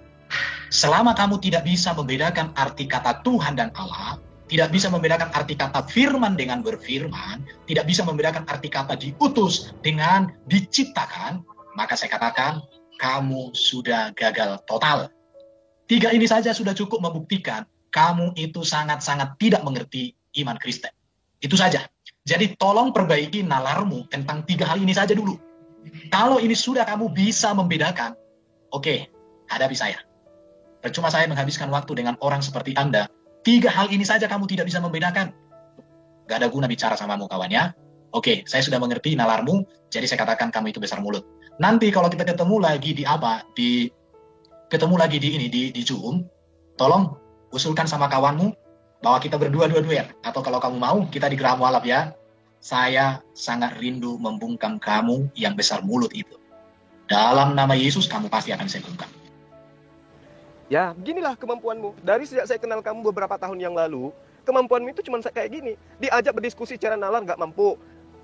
Selama kamu tidak bisa membedakan arti kata Tuhan dan Allah, tidak bisa membedakan arti kata firman dengan berfirman, tidak bisa membedakan arti kata diutus dengan diciptakan, maka saya katakan, kamu sudah gagal total. 3 ini saja sudah cukup membuktikan kamu itu sangat-sangat tidak mengerti iman Kristen. Itu saja. Jadi tolong perbaiki nalarmu tentang 3 hal ini saja dulu. Kalau ini sudah kamu bisa membedakan, oke, hadapi saya. Percuma saya menghabiskan waktu dengan orang seperti Anda. 3 hal ini saja kamu tidak bisa membedakan. Gak ada guna bicara samamu, kawan ya. Oke, saya sudah mengerti nalarmu, jadi saya katakan kamu itu besar mulut. Nanti kalau kita ketemu lagi di Zoom, tolong usulkan sama kawanmu bahwa kita berdua duet. Atau kalau kamu mau, kita di Gerah Mualaf ya. Saya sangat rindu membungkam kamu yang besar mulut itu. Dalam nama Yesus, kamu pasti akan saya bungkam. Ya, beginilah kemampuanmu. Dari sejak saya kenal kamu beberapa tahun yang lalu, kemampuanmu itu cuma kayak gini. Diajak berdiskusi secara nalar nggak mampu.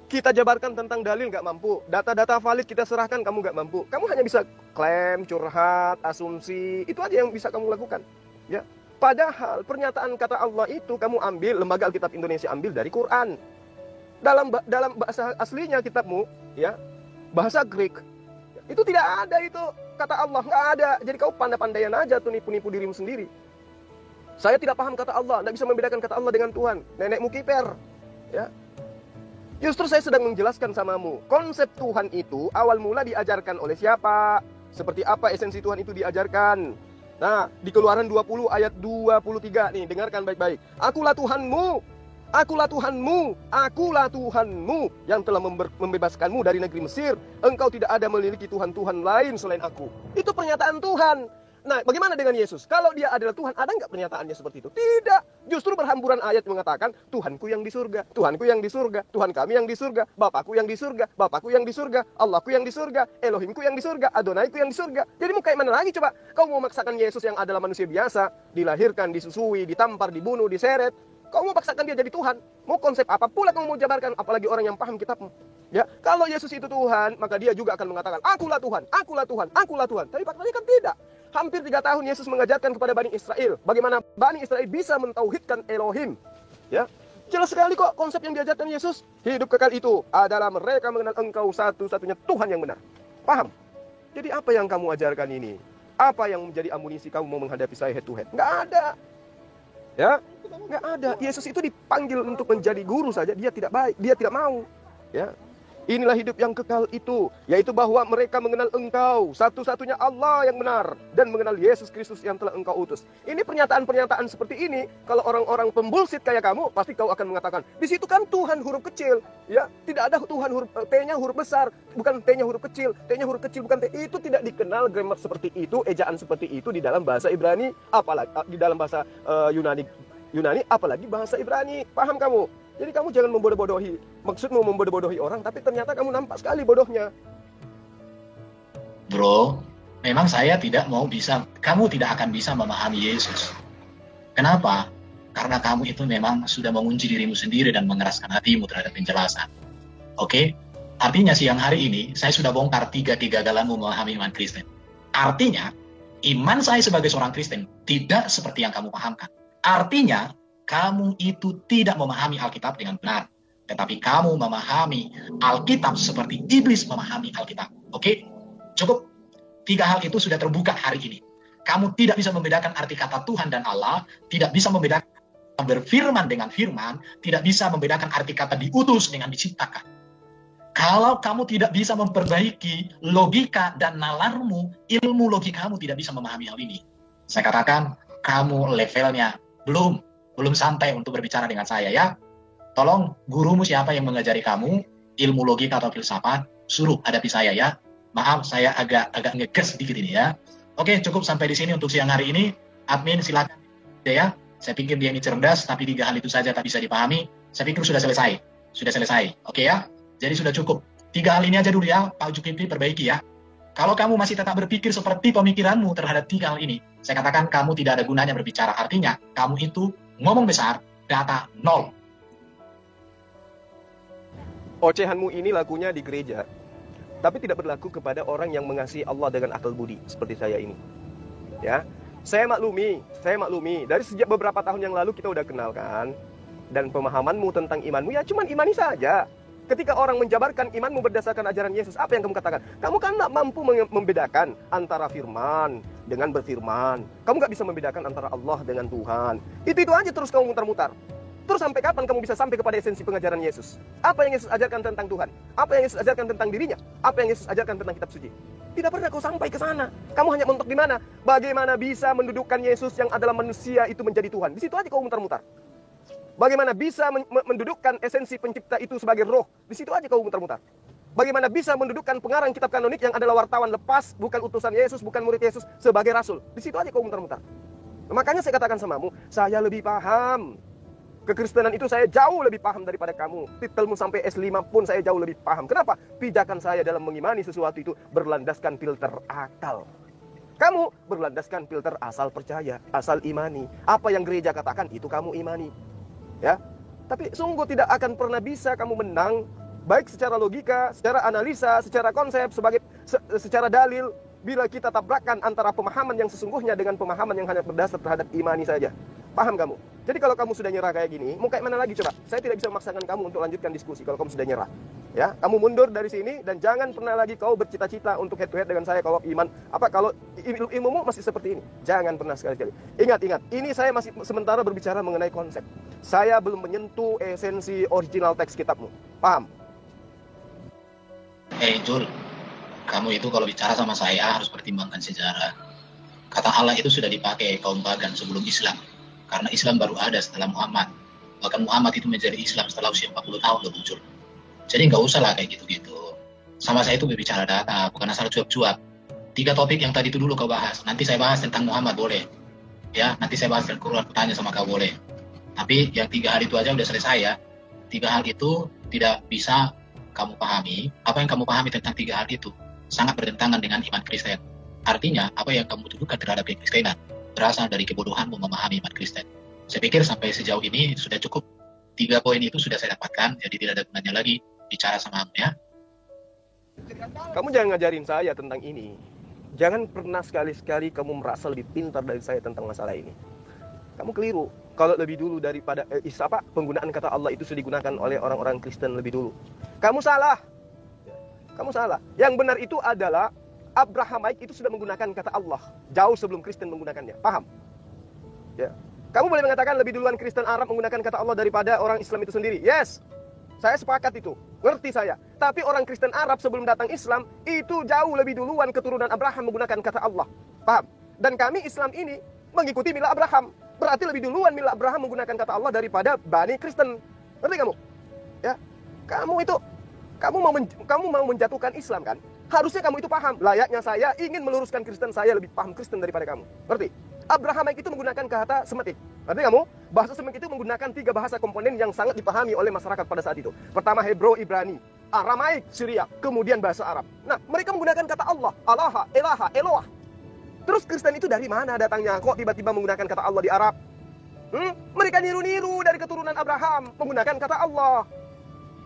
Kita jabarkan tentang dalil nggak mampu. Data-data valid kita serahkan, kamu nggak mampu. Kamu hanya bisa klaim, curhat, asumsi. Itu aja yang bisa kamu lakukan. Ya. Padahal pernyataan kata Allah itu kamu ambil, Lembaga Alkitab Indonesia ambil dari Quran. Dalam bahasa aslinya kitabmu, ya, bahasa Greek, itu tidak ada itu kata Allah, nggak ada. Jadi kau pandai-pandaian aja tuh nipu-nipu dirimu sendiri. Saya tidak paham kata Allah, tidak bisa membedakan kata Allah dengan Tuhan. Nenekmu kiper, ya. Justru saya sedang menjelaskan samamu, konsep Tuhan itu awal mula diajarkan oleh siapa? Seperti apa esensi Tuhan itu diajarkan? Nah, di Keluaran 20 ayat 23 nih, dengarkan baik-baik. Akulah Tuhanmu, akulah Tuhanmu, akulah Tuhanmu yang telah membebaskanmu dari negeri Mesir. Engkau tidak ada memiliki Tuhan-Tuhan lain selain aku. Itu pernyataan Tuhan. Nah, bagaimana dengan Yesus? Kalau dia adalah Tuhan, ada nggak pernyataannya seperti itu? Tidak. Justru berhamburan ayat mengatakan, Tuhanku yang di surga, Tuhanku yang di surga, Tuhan kami yang di surga, Bapakku yang di surga, Bapakku yang di surga, Allahku yang di surga, Elohimku yang di surga, Adonaiku yang di surga. Jadi mau kayak mana lagi coba? Kau mau memaksakan Yesus yang adalah manusia biasa, dilahirkan, disusui, ditampar, dibunuh, diseret. Kau mau paksakan dia jadi Tuhan? Mau konsep apa pula kamu mau jabarkan? Apalagi orang yang paham kitabmu. Ya, kalau Yesus itu Tuhan, maka dia juga akan mengatakan, akulah Tuhan, akulah Tuhan, akulah Tuhan. Tapi faktanya kan tidak. Hampir 3 tahun Yesus mengajarkan kepada Bani Israel bagaimana Bani Israel bisa mentauhidkan Elohim. Ya, jelas sekali kok konsep yang diajarkan Yesus. Hidup kekal itu adalah mereka mengenal Engkau satu-satunya Tuhan yang benar. Paham? Jadi apa yang kamu ajarkan ini? Apa yang menjadi amunisi kamu mau menghadapi saya head to head? Nggak ada. Ya, nggak ada. Yesus itu dipanggil untuk menjadi guru saja, dia tidak baik, dia tidak mau. Ya. Inilah hidup yang kekal itu, yaitu bahwa mereka mengenal Engkau satu-satunya Allah yang benar dan mengenal Yesus Kristus yang telah Engkau utus. Ini pernyataan-pernyataan seperti ini, kalau orang-orang pembulsit kayak kamu, pasti kau akan mengatakan, di situ kan Tuhan huruf kecil, ya, tidak ada Tuhan huruf T-nya huruf besar, bukan T-nya huruf kecil, T-nya huruf kecil bukan T. Itu tidak dikenal grammar seperti itu, ejaan seperti itu di dalam bahasa Ibrani, apalagi di dalam bahasa Yunani, apalagi bahasa Ibrani. Paham kamu? Jadi kamu jangan membodoh-bodohi. Maksudmu membodoh-bodohi orang, tapi ternyata kamu nampak sekali bodohnya. Bro, memang saya tidak mau bisa, kamu tidak akan bisa memahami Yesus. Kenapa? Karena kamu itu memang sudah mengunci dirimu sendiri dan mengeraskan hatimu terhadap penjelasan. Oke? Artinya siang hari ini, saya sudah bongkar 3 kegagalanmu memahami iman Kristen. Artinya, iman saya sebagai seorang Kristen tidak seperti yang kamu pahamkan. Artinya, kamu itu tidak memahami Alkitab dengan benar. Tetapi kamu memahami Alkitab seperti iblis memahami Alkitab. Oke? Cukup. 3 hal itu sudah terbuka hari ini. Kamu tidak bisa membedakan arti kata Tuhan dan Allah, tidak bisa membedakan berfirman dengan firman, tidak bisa membedakan arti kata diutus dengan diciptakan. Kalau kamu tidak bisa memperbaiki logika dan nalarmu, ilmu logikamu tidak bisa memahami hal ini. Saya katakan, kamu levelnya belum santai untuk berbicara dengan saya ya. Tolong gurumu siapa yang mengajari kamu ilmu logika atau filsafat, suruh hadapi saya ya. Maaf saya agak ngegas sedikit ini ya. Oke, cukup sampai di sini untuk siang hari ini. Admin silakan ya. Saya pikir dia ini cerdas, tapi 3 hal itu saja tak bisa dipahami. Saya pikir sudah selesai. Sudah selesai. Oke ya? Jadi sudah cukup. 3 hal ini aja dulu ya, Pak Zulkifli, perbaiki ya. Kalau kamu masih tetap berpikir seperti pemikiranmu terhadap 3 hal ini, saya katakan kamu tidak ada gunanya berbicara. Artinya, kamu itu ngomong besar, data 0. Ocehanmu ini lakunya di gereja, tapi tidak berlaku kepada orang yang mengasihi Allah dengan akal budi seperti saya ini. Ya, saya maklumi. Dari sejak beberapa tahun yang lalu kita udah kenal kan, dan pemahamanmu tentang imanmu ya cuman imani saja. Ketika orang menjabarkan imanmu berdasarkan ajaran Yesus, apa yang kamu katakan? Kamu kan tak mampu membedakan antara firman dengan berfirman. Kamu gak bisa membedakan antara Allah dengan Tuhan. Itu aja terus kamu mutar-mutar. Terus sampai kapan kamu bisa sampai kepada esensi pengajaran Yesus? Apa yang Yesus ajarkan tentang Tuhan? Apa yang Yesus ajarkan tentang dirinya? Apa yang Yesus ajarkan tentang kitab suci? Tidak pernah kau sampai ke sana. Kamu hanya mentok di mana? Bagaimana bisa mendudukkan Yesus yang adalah manusia itu menjadi Tuhan? Di situ aja kau mutar-mutar. Bagaimana bisa mendudukkan esensi pencipta itu sebagai roh? Di situ aja kau mutar-mutar. Bagaimana bisa mendudukkan pengarang kitab kanonik yang adalah wartawan lepas, bukan utusan Yesus, bukan murid Yesus, sebagai rasul? Di situ aja kau mutar-mutar. Makanya saya katakan samamu, saya lebih paham. Kekristenan itu saya jauh lebih paham daripada kamu. Titelmu sampai S5 pun saya jauh lebih paham. Kenapa? Pijakan saya dalam mengimani sesuatu itu berlandaskan filter akal. Kamu berlandaskan filter asal percaya, asal imani. Apa yang gereja katakan, itu kamu imani. Ya, tapi sungguh tidak akan pernah bisa kamu menang, baik secara logika, secara analisa, secara konsep, secara dalil, bila kita tabrakan antara pemahaman yang sesungguhnya dengan pemahaman yang hanya berdasar terhadap imani saja. Paham kamu? Jadi kalau kamu sudah nyerah kayak gini, mau kayak mana lagi coba? Saya tidak bisa memaksakan kamu untuk lanjutkan diskusi kalau kamu sudah nyerah. Ya, kamu mundur dari sini dan jangan pernah lagi kau bercita-cita untuk head to head dengan saya kalau iman kalau ilmumu masih seperti ini. Jangan pernah sekali-kali. Ingat, ini saya masih sementara berbicara mengenai konsep. Saya belum menyentuh esensi original teks kitabmu. Paham? Jul, kamu itu kalau bicara sama saya harus pertimbangkan sejarah. Kata Allah itu sudah dipakai kaum pagan sebelum Islam. Karena Islam baru ada setelah Muhammad. Bahkan Muhammad itu menjadi Islam setelah usia 40 tahun udah muncul. Jadi nggak usah lah kayak gitu-gitu. Sama saya itu berbicara data, bukan asal cuap-cuap. 3 topik yang tadi itu dulu kau bahas. Nanti saya bahas tentang Muhammad boleh. Ya, nanti saya bahas tentang Quran, tanya sama kau boleh. Tapi yang 3 hal itu aja udah selesai ya. 3 hal itu tidak bisa kamu pahami. Apa yang kamu pahami tentang 3 hal itu sangat bertentangan dengan iman Kristen. Artinya, apa yang kamu tuduhkan terhadap kekristenan berasal dari kebodohanmu memahami iman Kristen. Saya pikir sampai sejauh ini sudah cukup. 3 poin itu sudah saya dapatkan, jadi tidak ada gunanya lagi bicara sama kamu ya. Kamu jangan ngajarin saya tentang ini. Jangan pernah sekali-sekali kamu merasa lebih pintar dari saya tentang masalah ini. Kamu keliru. Kalau lebih dulu daripada penggunaan kata Allah itu sudah digunakan oleh orang-orang Kristen lebih dulu. Kamu salah. Kamu salah. Yang benar itu adalah Abrahamaik itu sudah menggunakan kata Allah jauh sebelum Kristen menggunakannya. Paham? Ya. Kamu boleh mengatakan lebih duluan Kristen Arab menggunakan kata Allah daripada orang Islam itu sendiri. Yes. Saya sepakat itu. Ngerti saya. Tapi orang Kristen Arab sebelum datang Islam itu jauh lebih duluan keturunan Abraham menggunakan kata Allah. Paham? Dan kami Islam ini mengikuti mila Abraham. Berarti lebih duluan mila Abraham menggunakan kata Allah daripada Bani Kristen. Ngerti kamu? Ya. Kamu mau menjatuhkan Islam kan? Harusnya kamu itu paham. Layaknya saya ingin meluruskan Kristen, saya lebih paham Kristen daripada kamu. Ngerti? Abrahamaik itu menggunakan kata Semitik. Ngerti kamu? Bahasa Semitik itu menggunakan 3 bahasa komponen yang sangat dipahami oleh masyarakat pada saat itu. Pertama Hebrew, Ibrani, Aramaik, Syria, kemudian bahasa Arab. Nah, mereka menggunakan kata Allah, Allaha, Elaha, Eloah. Terus Kristen itu dari mana datangnya? Kok tiba-tiba menggunakan kata Allah di Arab? Mereka niru-niru dari keturunan Abraham menggunakan kata Allah.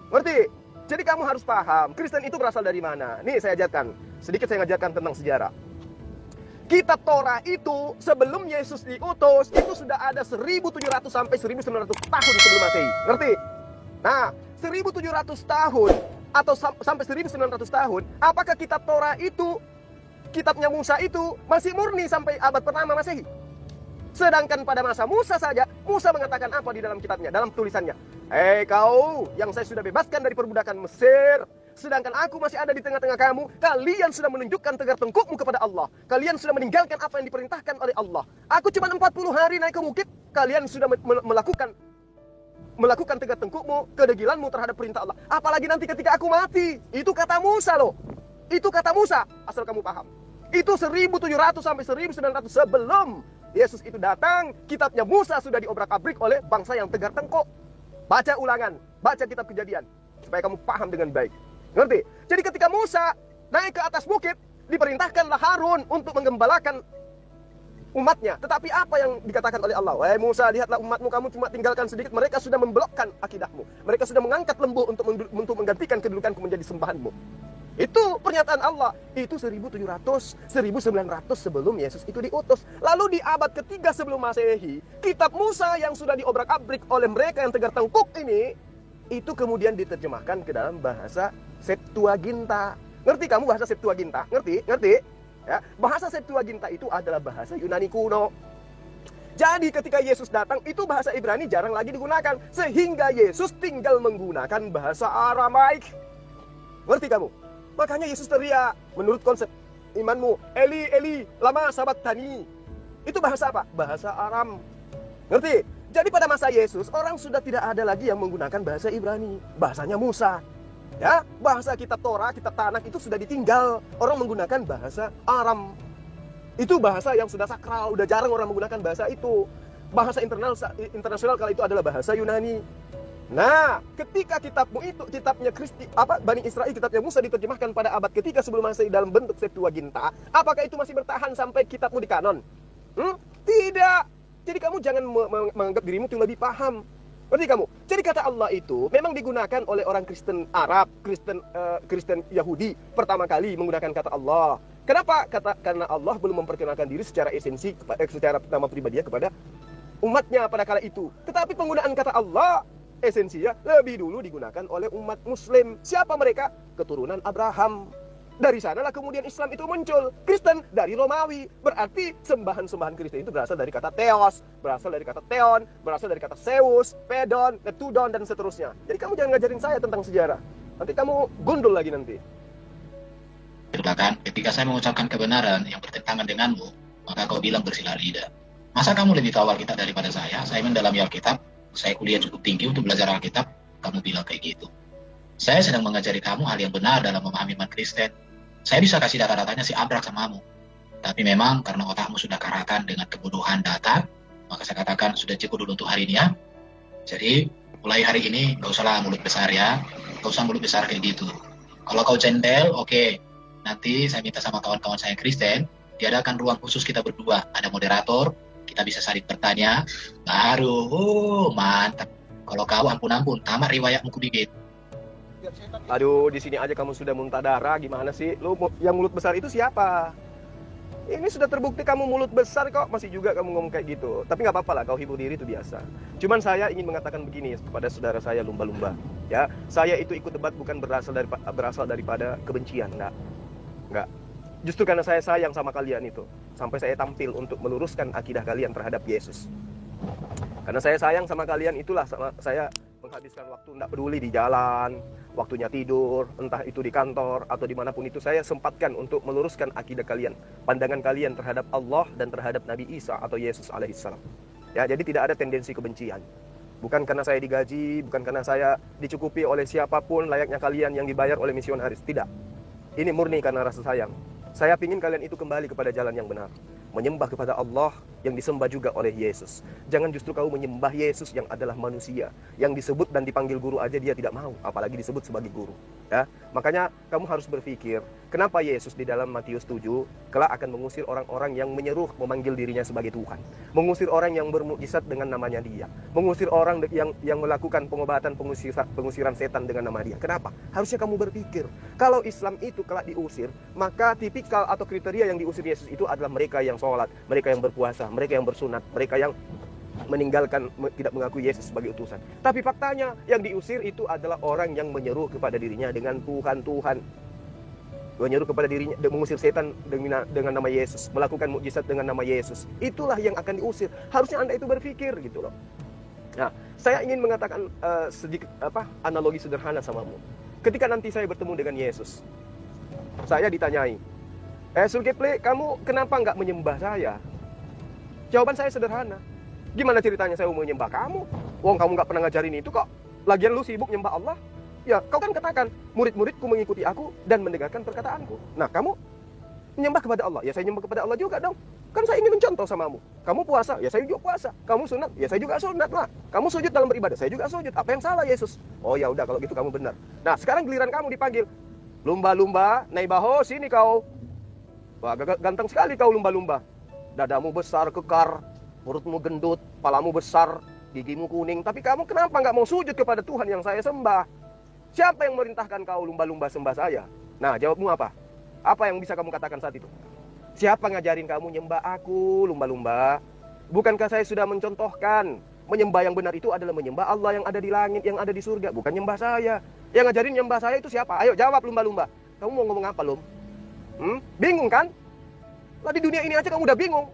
Ngerti? Jadi kamu harus paham, Kristen itu berasal dari mana? Nih saya ajarkan, sedikit saya ngajarkan tentang sejarah. Kitab Torah itu sebelum Yesus diutus, itu sudah ada 1700 sampai 1900 tahun sebelum Masehi. Ngerti? Nah, 1700 tahun atau sampai 1900 tahun, apakah kitab Torah itu, kitabnya Musa itu masih murni sampai abad pertama Masehi? Sedangkan pada masa Musa saja, Musa mengatakan apa di dalam kitabnya, dalam tulisannya? Hei kau yang saya sudah bebaskan dari perbudakan Mesir, sedangkan aku masih ada di tengah-tengah kamu, kalian sudah menunjukkan tegar tengkukmu kepada Allah. Kalian sudah meninggalkan apa yang diperintahkan oleh Allah. Aku cuma 40 hari naik ke bukit, kalian sudah melakukan tegar tengkukmu, kedegilanmu terhadap perintah Allah. Apalagi nanti ketika aku mati. Itu kata Musa loh. Itu kata Musa, asal kamu paham. Itu 1700 sampai 1900 sebelum Yesus itu datang, kitabnya Musa sudah diobrak-abrik oleh bangsa yang tegar tengkuk. Baca Ulangan, baca kitab Kejadian, supaya kamu paham dengan baik. Ngerti? Jadi ketika Musa naik ke atas bukit, diperintahkanlah Harun untuk menggembalakan umatnya. Tetapi apa yang dikatakan oleh Allah? Wahai Musa, lihatlah umatmu, kamu cuma tinggalkan sedikit. Mereka sudah memblokkan akidahmu. Mereka sudah mengangkat lembu untuk menggantikan kedudukanku menjadi sembahanmu. Itu pernyataan Allah. Itu 1700, 1900 sebelum Yesus itu diutus. Lalu di abad ketiga sebelum Masehi, kitab Musa yang sudah diobrak-abrik oleh mereka yang tegar tengkuk ini, itu kemudian diterjemahkan ke dalam bahasa Septuaginta. Ngerti kamu bahasa Septuaginta? Ngerti? Ngerti? Ya, bahasa Septuaginta itu adalah bahasa Yunani kuno. Jadi ketika Yesus datang, itu bahasa Ibrani jarang lagi digunakan. Sehingga Yesus tinggal menggunakan bahasa Aramaik. Ngerti kamu? Makanya Yesus teriak, menurut konsep imanmu, Eli, Eli, lama sabachthani. Itu bahasa apa? Bahasa Aram. Ngerti? Jadi pada masa Yesus, orang sudah tidak ada lagi yang menggunakan bahasa Ibrani. Bahasanya Musa. Ya, bahasa kitab Torah, kitab Tanakh itu sudah ditinggal. Orang menggunakan bahasa Aram. Itu bahasa yang sudah sakral, udah jarang orang menggunakan bahasa itu. Bahasa internasional kala itu adalah bahasa Yunani. Nah, ketika kitabmu itu, kitabnya Bani Israel, kitabnya Musa diterjemahkan pada abad ketiga sebelum Masehi dalam bentuk Septuaginta, apakah itu masih bertahan sampai kitabmu di kanon? Tidak. Jadi kamu jangan menganggap dirimu itu lebih paham. Ngerti kamu? Jadi kata Allah itu memang digunakan oleh orang Kristen Arab, Kristen Yahudi pertama kali menggunakan kata Allah. Kenapa? Karena Allah belum memperkenalkan diri secara esensi, secara nama pribadinya kepada umatnya pada kala itu. Tetapi penggunaan kata Allah esensinya lebih dulu digunakan oleh umat Muslim. Siapa mereka? Keturunan Abraham. Dari sanalah kemudian Islam itu muncul. Kristen dari Romawi. Berarti sembahan-sembahan Kristen itu berasal dari kata Theos, berasal dari kata Theon, berasal dari kata Zeus, Pedon, Neptudon, dan seterusnya. Jadi kamu jangan ngajarin saya tentang sejarah. Nanti kamu gundul lagi nanti. Kan, ketika saya mengucapkan kebenaran yang bertentangan denganmu, maka kau bilang bersila lidah. Masa kamu lebih tahu Alkitab daripada saya? Saya mendalami Alkitab, saya kuliah cukup tinggi untuk belajar Alkitab, kamu bilang kayak gitu. Saya sedang mengajari kamu hal yang benar dalam memahami iman Kristen. Saya bisa kasih data-datanya si abrak samamu. Tapi memang karena otakmu sudah karatan dengan kebodohan data, maka saya katakan sudah cukup dulu untuk hari ini ya. Jadi mulai hari ini gak usahlah mulut besar ya. Gak usah mulut besar kayak gitu. Kalau kau centel, oke. Nanti saya minta sama kawan-kawan saya Kristen, diadakan ruang khusus kita berdua. Ada moderator, kita bisa saling bertanya. Baru, mantap. Kalau kau ampun-ampun, tamat riwayatmu kudikit. Aduh, di sini aja kamu sudah muntah darah, gimana sih? Lu yang mulut besar itu siapa? Ini sudah terbukti kamu mulut besar kok, masih juga kamu ngomong kayak gitu. Tapi nggak apa-apa lah, kau hibur diri itu biasa. Cuman saya ingin mengatakan begini kepada saudara saya lumba-lumba. Ya, saya itu ikut debat bukan berasal daripada kebencian, enggak. Justru karena saya sayang sama kalian itu, sampai saya tampil untuk meluruskan akidah kalian terhadap Yesus. Karena saya sayang sama kalian, itulah saya menghabiskan waktu tidak peduli di jalan, waktunya tidur, entah itu di kantor atau dimanapun itu, saya sempatkan untuk meluruskan akidah kalian, pandangan kalian terhadap Allah dan terhadap Nabi Isa atau Yesus alaihissalam. Ya, jadi tidak ada tendensi kebencian. Bukan karena saya digaji, bukan karena saya dicukupi oleh siapapun layaknya kalian yang dibayar oleh misionaris, tidak. Ini murni karena rasa sayang. Saya ingin kalian itu kembali kepada jalan yang benar, menyembah kepada Allah yang disembah juga oleh Yesus. Jangan justru kau menyembah Yesus yang adalah manusia, yang disebut dan dipanggil guru aja dia tidak mau, apalagi disebut sebagai guru. Ya, makanya kamu harus berpikir, kenapa Yesus di dalam Matius 7 kelak akan mengusir orang-orang yang menyeru memanggil dirinya sebagai Tuhan, mengusir orang yang bermukjizat dengan namanya dia, mengusir orang yang melakukan pengobatan pengusiran setan dengan nama dia. Kenapa? Harusnya kamu berpikir, kalau Islam itu kelak diusir, maka tipikal atau kriteria yang diusir Yesus itu adalah mereka yang sholat, mereka yang berpuasa, mereka yang bersunat, mereka yang meninggalkan, tidak mengakui Yesus sebagai utusan. Tapi faktanya yang diusir itu adalah orang yang menyeru kepada dirinya dengan Tuhan, menyeru kepada dirinya, mengusir setan dengan nama Yesus, melakukan mukjizat dengan nama Yesus. Itulah yang akan diusir. Harusnya Anda itu berpikir gitu loh. Nah, saya ingin mengatakan sedikit analogi sederhana samamu. Ketika nanti saya bertemu dengan Yesus, saya ditanyai, Zulkifli, kamu kenapa nggak menyembah saya? Jawaban saya sederhana. Gimana ceritanya saya mau menyembah kamu? Wong kamu nggak pernah ngajarin itu kok. Lagian lu sibuk nyembah Allah. Ya, kau kan katakan, murid-muridku mengikuti aku dan mendengarkan perkataanku. Nah, kamu menyembah kepada Allah. Ya, saya nyembah kepada Allah juga dong. Kan saya ingin mencontoh samamu. Kamu puasa, ya saya juga puasa. Kamu sunat, ya saya juga sunat lah. Kamu sujud dalam beribadah, saya juga sujud. Apa yang salah Yesus? Oh ya udah kalau gitu kamu benar. Nah sekarang giliran kamu dipanggil. Lumba-lumba, naibaho, sini kau. Wah ganteng sekali kau lumba-lumba. Dadamu besar, kekar. Perutmu gendut, kepalamu besar, gigimu kuning. Tapi kamu kenapa nggak mau sujud kepada Tuhan yang saya sembah? Siapa yang merintahkan kau lumba-lumba sembah saya? Nah jawabmu apa? Apa yang bisa kamu katakan saat itu? Siapa ngajarin kamu nyembah aku, lumba-lumba? Bukankah saya sudah mencontohkan? Menyembah yang benar itu adalah menyembah Allah yang ada di langit, yang ada di surga. Bukan nyembah saya. Yang ngajarin nyembah saya itu siapa? Ayo jawab lumba-lumba. Kamu mau ngomong apa, Lum? Bingung kan? Lah di dunia ini aja kamu udah bingung.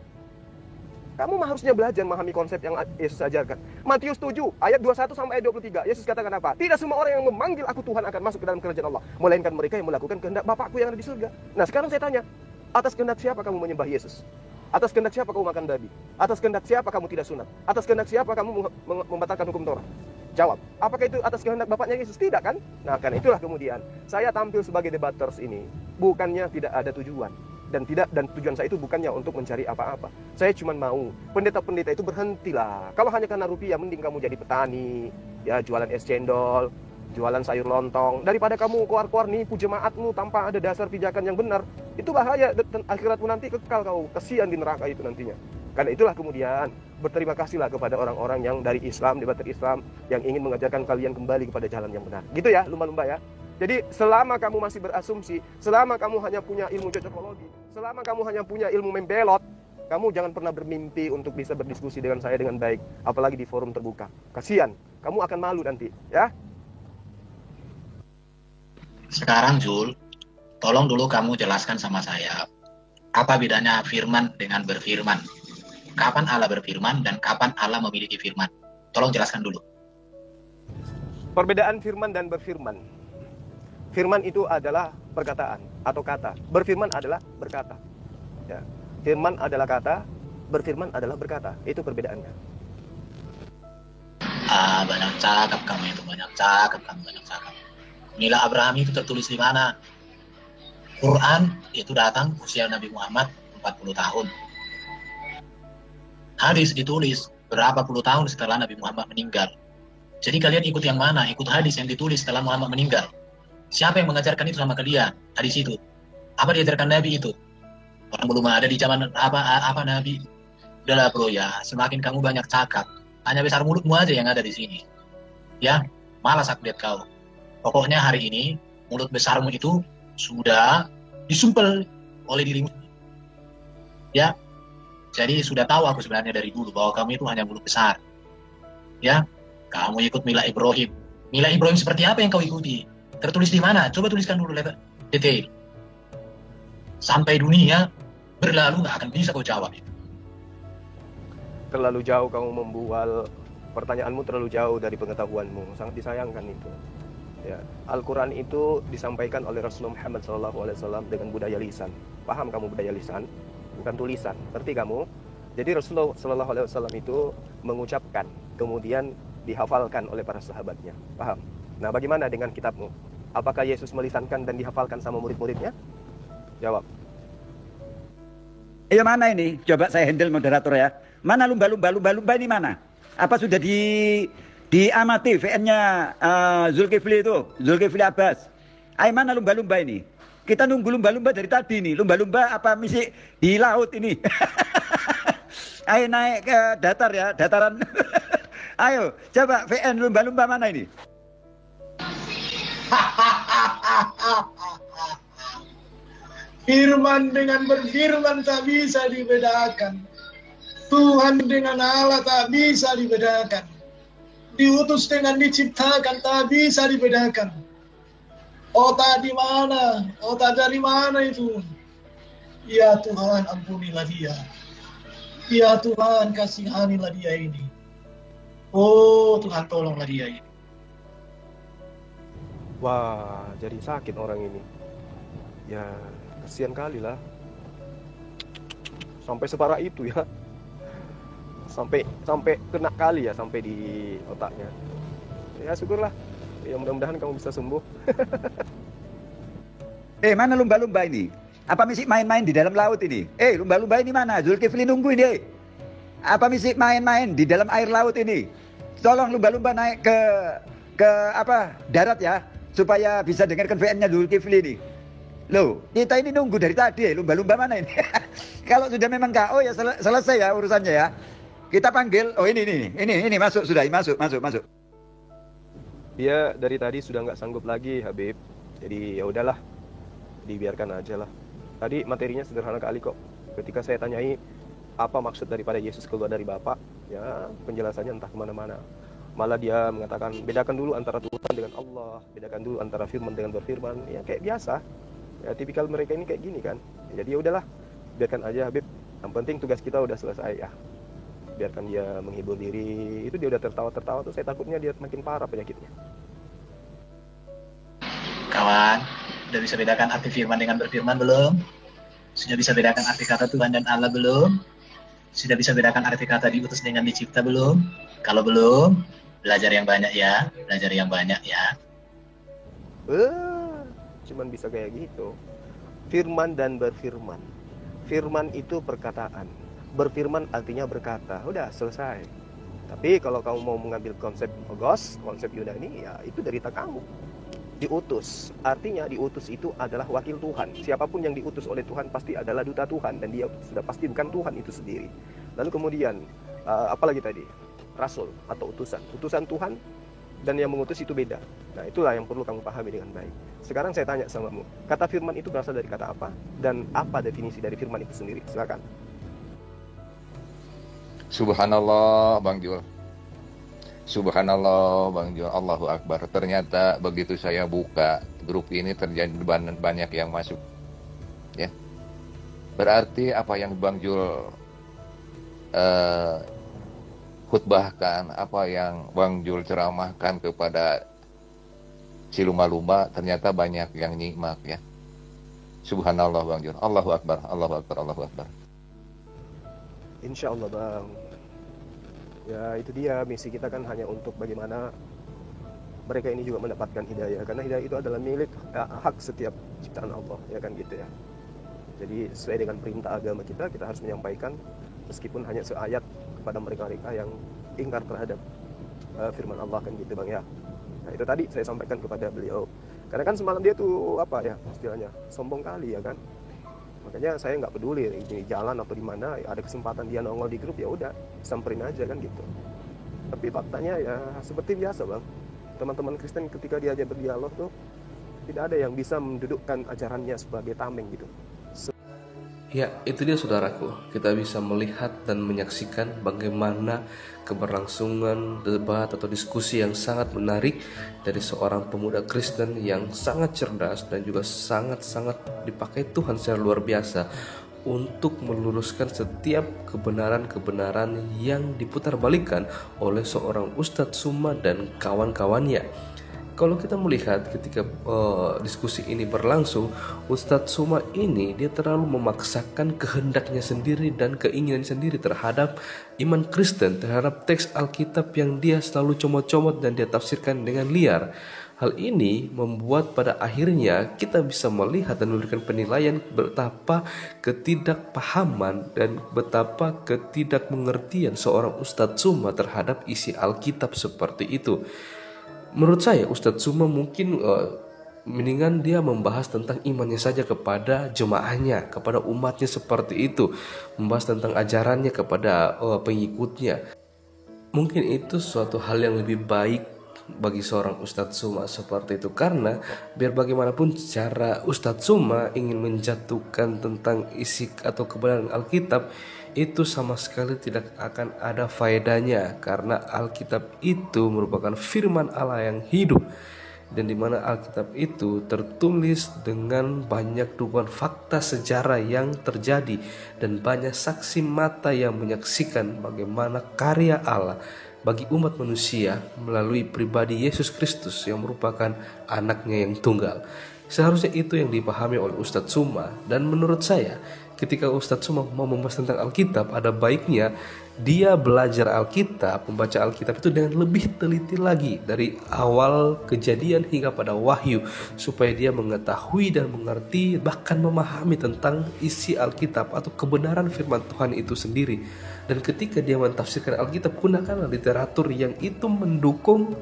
Kamu harusnya belajar memahami konsep yang Yesus ajarkan. Matius 7 ayat 21 sampai ayat 23. Yesus katakan apa? Tidak semua orang yang memanggil aku Tuhan akan masuk ke dalam kerajaan Allah, melainkan mereka yang melakukan kehendak Bapakku yang ada di surga. Nah, sekarang saya tanya, atas kehendak siapa kamu menyembah Yesus? Atas kehendak siapa kamu makan babi? Atas kehendak siapa kamu tidak sunat? Atas kehendak siapa kamu membatalkan hukum Torah? Jawab. Apakah itu atas kehendak Bapaknya Yesus? Tidak kan? Nah, karena itulah kemudian saya tampil sebagai debaters ini bukannya tidak ada tujuan. Dan tujuan saya itu bukannya untuk mencari apa-apa. Saya cuma mau pendeta-pendeta itu berhentilah. Kalau hanya karena rupiah, mending kamu jadi petani, ya jualan es cendol, jualan sayur lontong, daripada kamu keluar-keluar nipu jemaatmu tanpa ada dasar pijakan yang benar. Itu bahaya, dan akhiratmu nanti kekal kau, kesian di neraka itu nantinya. Karena itulah kemudian berterima kasihlah kepada orang-orang yang dari Islam, debater Islam, yang ingin mengajarkan kalian kembali kepada jalan yang benar. Gitu ya, lumba-lumba ya. Jadi selama kamu masih berasumsi, selama kamu hanya punya ilmu cocokologi, selama kamu hanya punya ilmu membelot, kamu jangan pernah bermimpi untuk bisa berdiskusi dengan saya dengan baik, apalagi di forum terbuka. Kasihan, kamu akan malu nanti, ya. Sekarang Jul, tolong dulu kamu jelaskan sama saya, apa bedanya firman dengan berfirman? Kapan Allah berfirman dan kapan Allah memiliki firman? Tolong jelaskan dulu. Perbedaan firman dan berfirman. Firman itu adalah perkataan atau kata. Berfirman adalah berkata. Ya. Firman adalah kata, berfirman adalah berkata. Itu perbedaannya. Banyak cakap kamu itu, banyak cakap kamu, banyak cakap. Nilai Abraham itu tertulis di mana? Quran itu datang usia Nabi Muhammad 40 tahun. Hadis ditulis berapa puluh tahun setelah Nabi Muhammad meninggal. Jadi kalian ikut yang mana? Ikut hadis yang ditulis setelah Muhammad meninggal. Siapa yang mengajarkan itu sama kalian? Hadis itu. Apa diajarkan Nabi itu? Orang belum ada di zaman apa Nabi. Udahlah bro ya, semakin kamu banyak cakap, hanya besar mulutmu aja yang ada di sini. Ya, malas aku lihat kau. Pokoknya hari ini mulut besarmu itu sudah disumpel oleh dirimu. Ya, jadi sudah tahu aku sebenarnya dari dulu bahwa kamu itu hanya mulut besar. Ya, kamu ikut Milah Ibrahim. Milah Ibrahim seperti apa yang kau ikuti? Tertulis di mana? Coba tuliskan dulu detail. Sampai dunia berlalu nggak akan bisa kau jawab itu. Terlalu jauh kamu membual, pertanyaanmu terlalu jauh dari pengetahuanmu. Sangat disayangkan itu. Ya, Al-Quran itu disampaikan oleh Rasulullah Muhammad SAW dengan budaya lisan. Paham kamu budaya lisan? Bukan tulisan. Ngerti kamu? Jadi Rasulullah SAW itu mengucapkan, kemudian dihafalkan oleh para sahabatnya. Paham? Nah, bagaimana dengan kitabmu? Apakah Yesus melisankan dan dihafalkan sama murid-muridnya? Jawab. Iya mana ini? Coba saya handle moderator ya. Mana lumba-lumba ini mana? Apa sudah diamati VN-nya Zulkifli itu? Zulkifli Abbas. Ayo mana lumba-lumba ini? Kita nunggu lumba-lumba dari tadi nih. Lumba-lumba apa misi di laut ini? Ayo naik ke datar ya, dataran. Ayo, coba VN lumba-lumba mana ini? Firman dengan berfirman tak bisa dibedakan. Tuhan dengan Allah tak bisa dibedakan. Diutus dengan diciptakan tak bisa dibedakan. Otak di mana? Otak dari mana itu? Ya Tuhan, ampunilah dia. Ya Tuhan, kasihanilah dia ini. Oh Tuhan, tolonglah dia ini. Wah, jadi sakit orang ini. Ya, kasihan kali lah. Sampai separah itu ya. Sampai kena kali ya, sampai di otaknya. Ya syukurlah. Ya mudah-mudahan kamu bisa sembuh. Mana lumba-lumba ini? Apa mesti main-main di dalam laut ini? Lumba-lumba ini mana? Zulkifli nunggu ini. Apa mesti main-main di dalam air laut ini? Tolong lumba-lumba naik ke darat ya, supaya bisa dengarkan VN-nya Zulkifli ini. Loh, kita ini nunggu dari tadi, lumba-lumba mana ini? Kalau sudah memang KO ya selesai ya urusannya ya. Kita panggil, ini masuk sudah, masuk. Dia dari tadi sudah nggak sanggup lagi, Habib. Jadi ya udahlah, dibiarkan aja lah. Tadi materinya sederhana kali kok. Ketika saya tanyai apa maksud daripada Yesus keluar dari Bapa, ya penjelasannya entah kemana-mana. Malah dia mengatakan bedakan dulu antara Tuhan dengan Allah, bedakan dulu antara firman dengan berfirman. Ya kayak biasa. Ya tipikal mereka ini kayak gini kan. Jadi ya udahlah, biarkan aja Habib. Yang penting tugas kita udah selesai ya. Biarkan dia menghibur diri. Itu dia udah tertawa-tertawa tuh, saya takutnya dia makin parah penyakitnya. Kawan, udah bisa bedakan arti firman dengan berfirman belum? Sudah bisa bedakan arti kata Tuhan dan Allah belum? Sudah bisa bedakan arti kata diutus dengan dicipta belum? Kalau belum, belajar yang banyak ya. Belajar yang banyak ya. Cuman bisa kayak gitu. Firman dan berfirman. Firman itu perkataan. Berfirman artinya berkata. Udah selesai. Tapi kalau kamu mau mengambil konsep Logos, konsep Yunani, ya itu derita kamu. Diutus. Artinya diutus itu adalah wakil Tuhan. Siapapun yang diutus oleh Tuhan pasti adalah duta Tuhan. Dan dia sudah pasti bukan Tuhan itu sendiri. Lalu kemudian, apalagi tadi? Rasul atau utusan. Utusan Tuhan dan yang mengutus itu beda. Nah itulah yang perlu kamu pahami dengan baik. Sekarang saya tanya samamu, kata firman itu berasal dari kata apa? Dan apa definisi dari firman itu sendiri? Silakan. Subhanallah Bang Jul. Subhanallah Bang Jul. Allahu Akbar. Ternyata begitu saya buka grup ini terjadi banyak yang masuk. Ya. Berarti apa yang Bang Jul khutbahkan, apa yang Bang Jul ceramahkan kepada si lumba-lumba, ternyata banyak yang nyimak ya. Subhanallah Bang Jul. Allahu Akbar, Allahu Akbar, Allahu Akbar. Insya Allah Bang. Ya itu dia, misi kita kan hanya untuk bagaimana mereka ini juga mendapatkan hidayah. Karena hidayah itu adalah milik, hak setiap ciptaan Allah, ya kan gitu ya. Jadi sesuai dengan perintah agama kita harus menyampaikan meskipun hanya seayat kepada mereka-mereka yang ingkar terhadap firman Allah kan gitu Bang ya. Nah itu tadi saya sampaikan kepada beliau. Karena kan semalam dia tuh apa ya istilahnya, sombong kali ya kan. Makanya saya nggak peduli di jalan atau di mana, ada kesempatan dia nongol di grup ya udah samperin aja kan gitu. Tapi faktanya ya seperti biasa Bang. Teman-teman Kristen ketika diajak berdialog tuh tidak ada yang bisa mendudukkan ajarannya sebagai tameng gitu. Ya, itu dia saudaraku. Kita bisa melihat dan menyaksikan bagaimana keberlangsungan debat atau diskusi yang sangat menarik dari seorang pemuda Kristen yang sangat cerdas dan juga sangat-sangat dipakai Tuhan secara luar biasa untuk meluruskan setiap kebenaran-kebenaran yang diputarbalikkan oleh seorang Ustadz Suma dan kawan-kawannya. Kalau kita melihat ketika diskusi ini berlangsung, Ustadz Suma ini dia terlalu memaksakan kehendaknya sendiri dan keinginan sendiri terhadap iman Kristen, terhadap teks Alkitab yang dia selalu comot-comot dan dia tafsirkan dengan liar. Hal ini membuat pada akhirnya kita bisa melihat dan memberikan penilaian betapa ketidakpahaman dan betapa ketidakmengertian seorang Ustadz Suma terhadap isi Alkitab seperti itu. Menurut saya Ustadz Suma mungkin mendingan dia membahas tentang imannya saja kepada jemaahnya, kepada umatnya seperti itu, membahas tentang ajarannya kepada pengikutnya. Mungkin itu suatu hal yang lebih baik bagi seorang Ustadz Suma seperti itu, karena biar bagaimanapun cara Ustadz Suma ingin menjatuhkan tentang isi atau kebenaran Alkitab, itu sama sekali tidak akan ada faedahnya, karena Alkitab itu merupakan firman Allah yang hidup, dan di mana Alkitab itu tertulis dengan banyak dukungan fakta sejarah yang terjadi dan banyak saksi mata yang menyaksikan bagaimana karya Allah bagi umat manusia melalui pribadi Yesus Kristus yang merupakan anaknya yang tunggal. Seharusnya itu yang dipahami oleh Ustadz Suma, dan menurut saya ketika Ustadz Suma mau membahas tentang Alkitab, ada baiknya dia belajar Alkitab, membaca Alkitab itu dengan lebih teliti lagi dari awal kejadian hingga pada wahyu, supaya dia mengetahui dan mengerti bahkan memahami tentang isi Alkitab atau kebenaran firman Tuhan itu sendiri. Dan ketika dia mentafsirkan Alkitab, gunakanlah literatur yang itu mendukung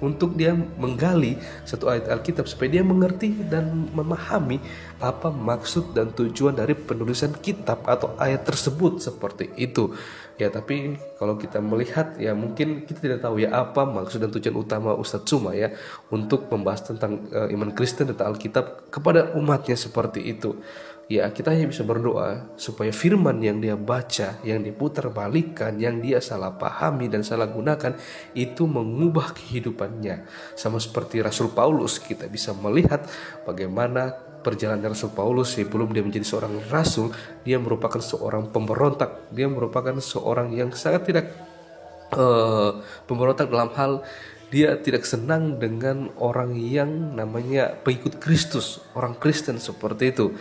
untuk dia menggali satu ayat Alkitab supaya dia mengerti dan memahami apa maksud dan tujuan dari penulisan kitab atau ayat tersebut, seperti itu. Ya, tapi kalau kita melihat ya mungkin kita tidak tahu ya apa maksud dan tujuan utama Ustadz Suma ya untuk membahas tentang iman Kristen tentang Alkitab kepada umatnya seperti itu. Ya, kita hanya bisa berdoa supaya firman yang dia baca, yang diputar balikan, yang dia salah pahami dan salah gunakan itu mengubah kehidupannya. Sama seperti Rasul Paulus, kita bisa melihat bagaimana perjalanan Rasul Paulus sebelum dia menjadi seorang rasul. Dia merupakan seorang pemberontak, dia merupakan seorang yang sangat tidak pemberontak dalam hal dia tidak senang dengan orang yang namanya pengikut Kristus, orang Kristen seperti itu.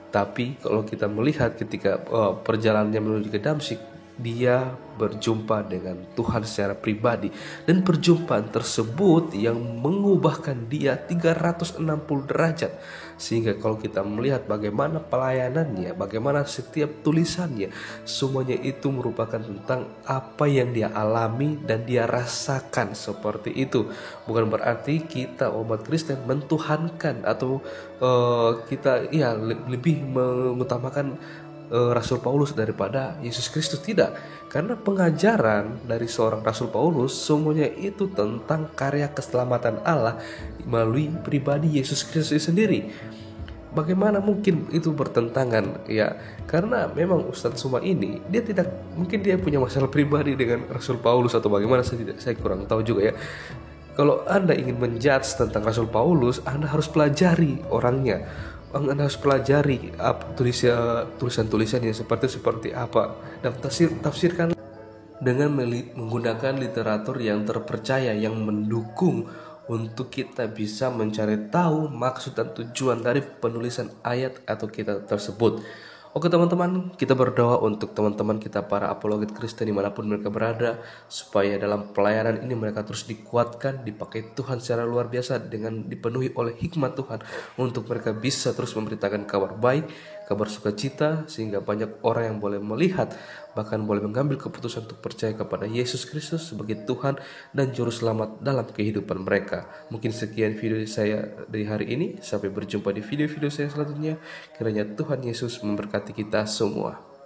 Tapi kalau kita melihat ketika perjalanannya menuju ke Damsyik, dia berjumpa dengan Tuhan secara pribadi, dan perjumpaan tersebut yang mengubahkan dia 360 derajat. Sehingga kalau kita melihat bagaimana pelayanannya, bagaimana setiap tulisannya, semuanya itu merupakan tentang apa yang dia alami dan dia rasakan seperti itu. Bukan berarti kita umat Kristen mentuhankan atau kita lebih mengutamakan Rasul Paulus daripada Yesus Kristus. Tidak, karena pengajaran dari seorang Rasul Paulus semuanya itu tentang karya keselamatan Allah melalui pribadi Yesus Kristus sendiri. Bagaimana mungkin itu bertentangan ya? Karena memang Ustadz Suma ini dia tidak, mungkin dia punya masalah pribadi dengan Rasul Paulus atau bagaimana, saya kurang tahu juga ya. Kalau Anda ingin menjudge tentang Rasul Paulus, Anda harus pelajari orangnya. Anda harus pelajari tulisan-tulisannya seperti apa, dan tafsirkan dengan menggunakan literatur yang terpercaya yang mendukung untuk kita bisa mencari tahu maksud dan tujuan dari penulisan ayat atau kitab tersebut. Oke teman-teman, kita berdoa untuk teman-teman kita para apologet Kristen dimanapun mereka berada, supaya dalam pelayanan ini mereka terus dikuatkan, dipakai Tuhan secara luar biasa dengan dipenuhi oleh hikmat Tuhan, untuk mereka bisa terus memberitakan kabar baik, kabar sukacita, sehingga banyak orang yang boleh melihat, bahkan boleh mengambil keputusan untuk percaya kepada Yesus Kristus sebagai Tuhan dan Juru Selamat dalam kehidupan mereka. Mungkin sekian video saya dari hari ini, sampai berjumpa di video-video saya selanjutnya. Kiranya Tuhan Yesus memberkati kita semua.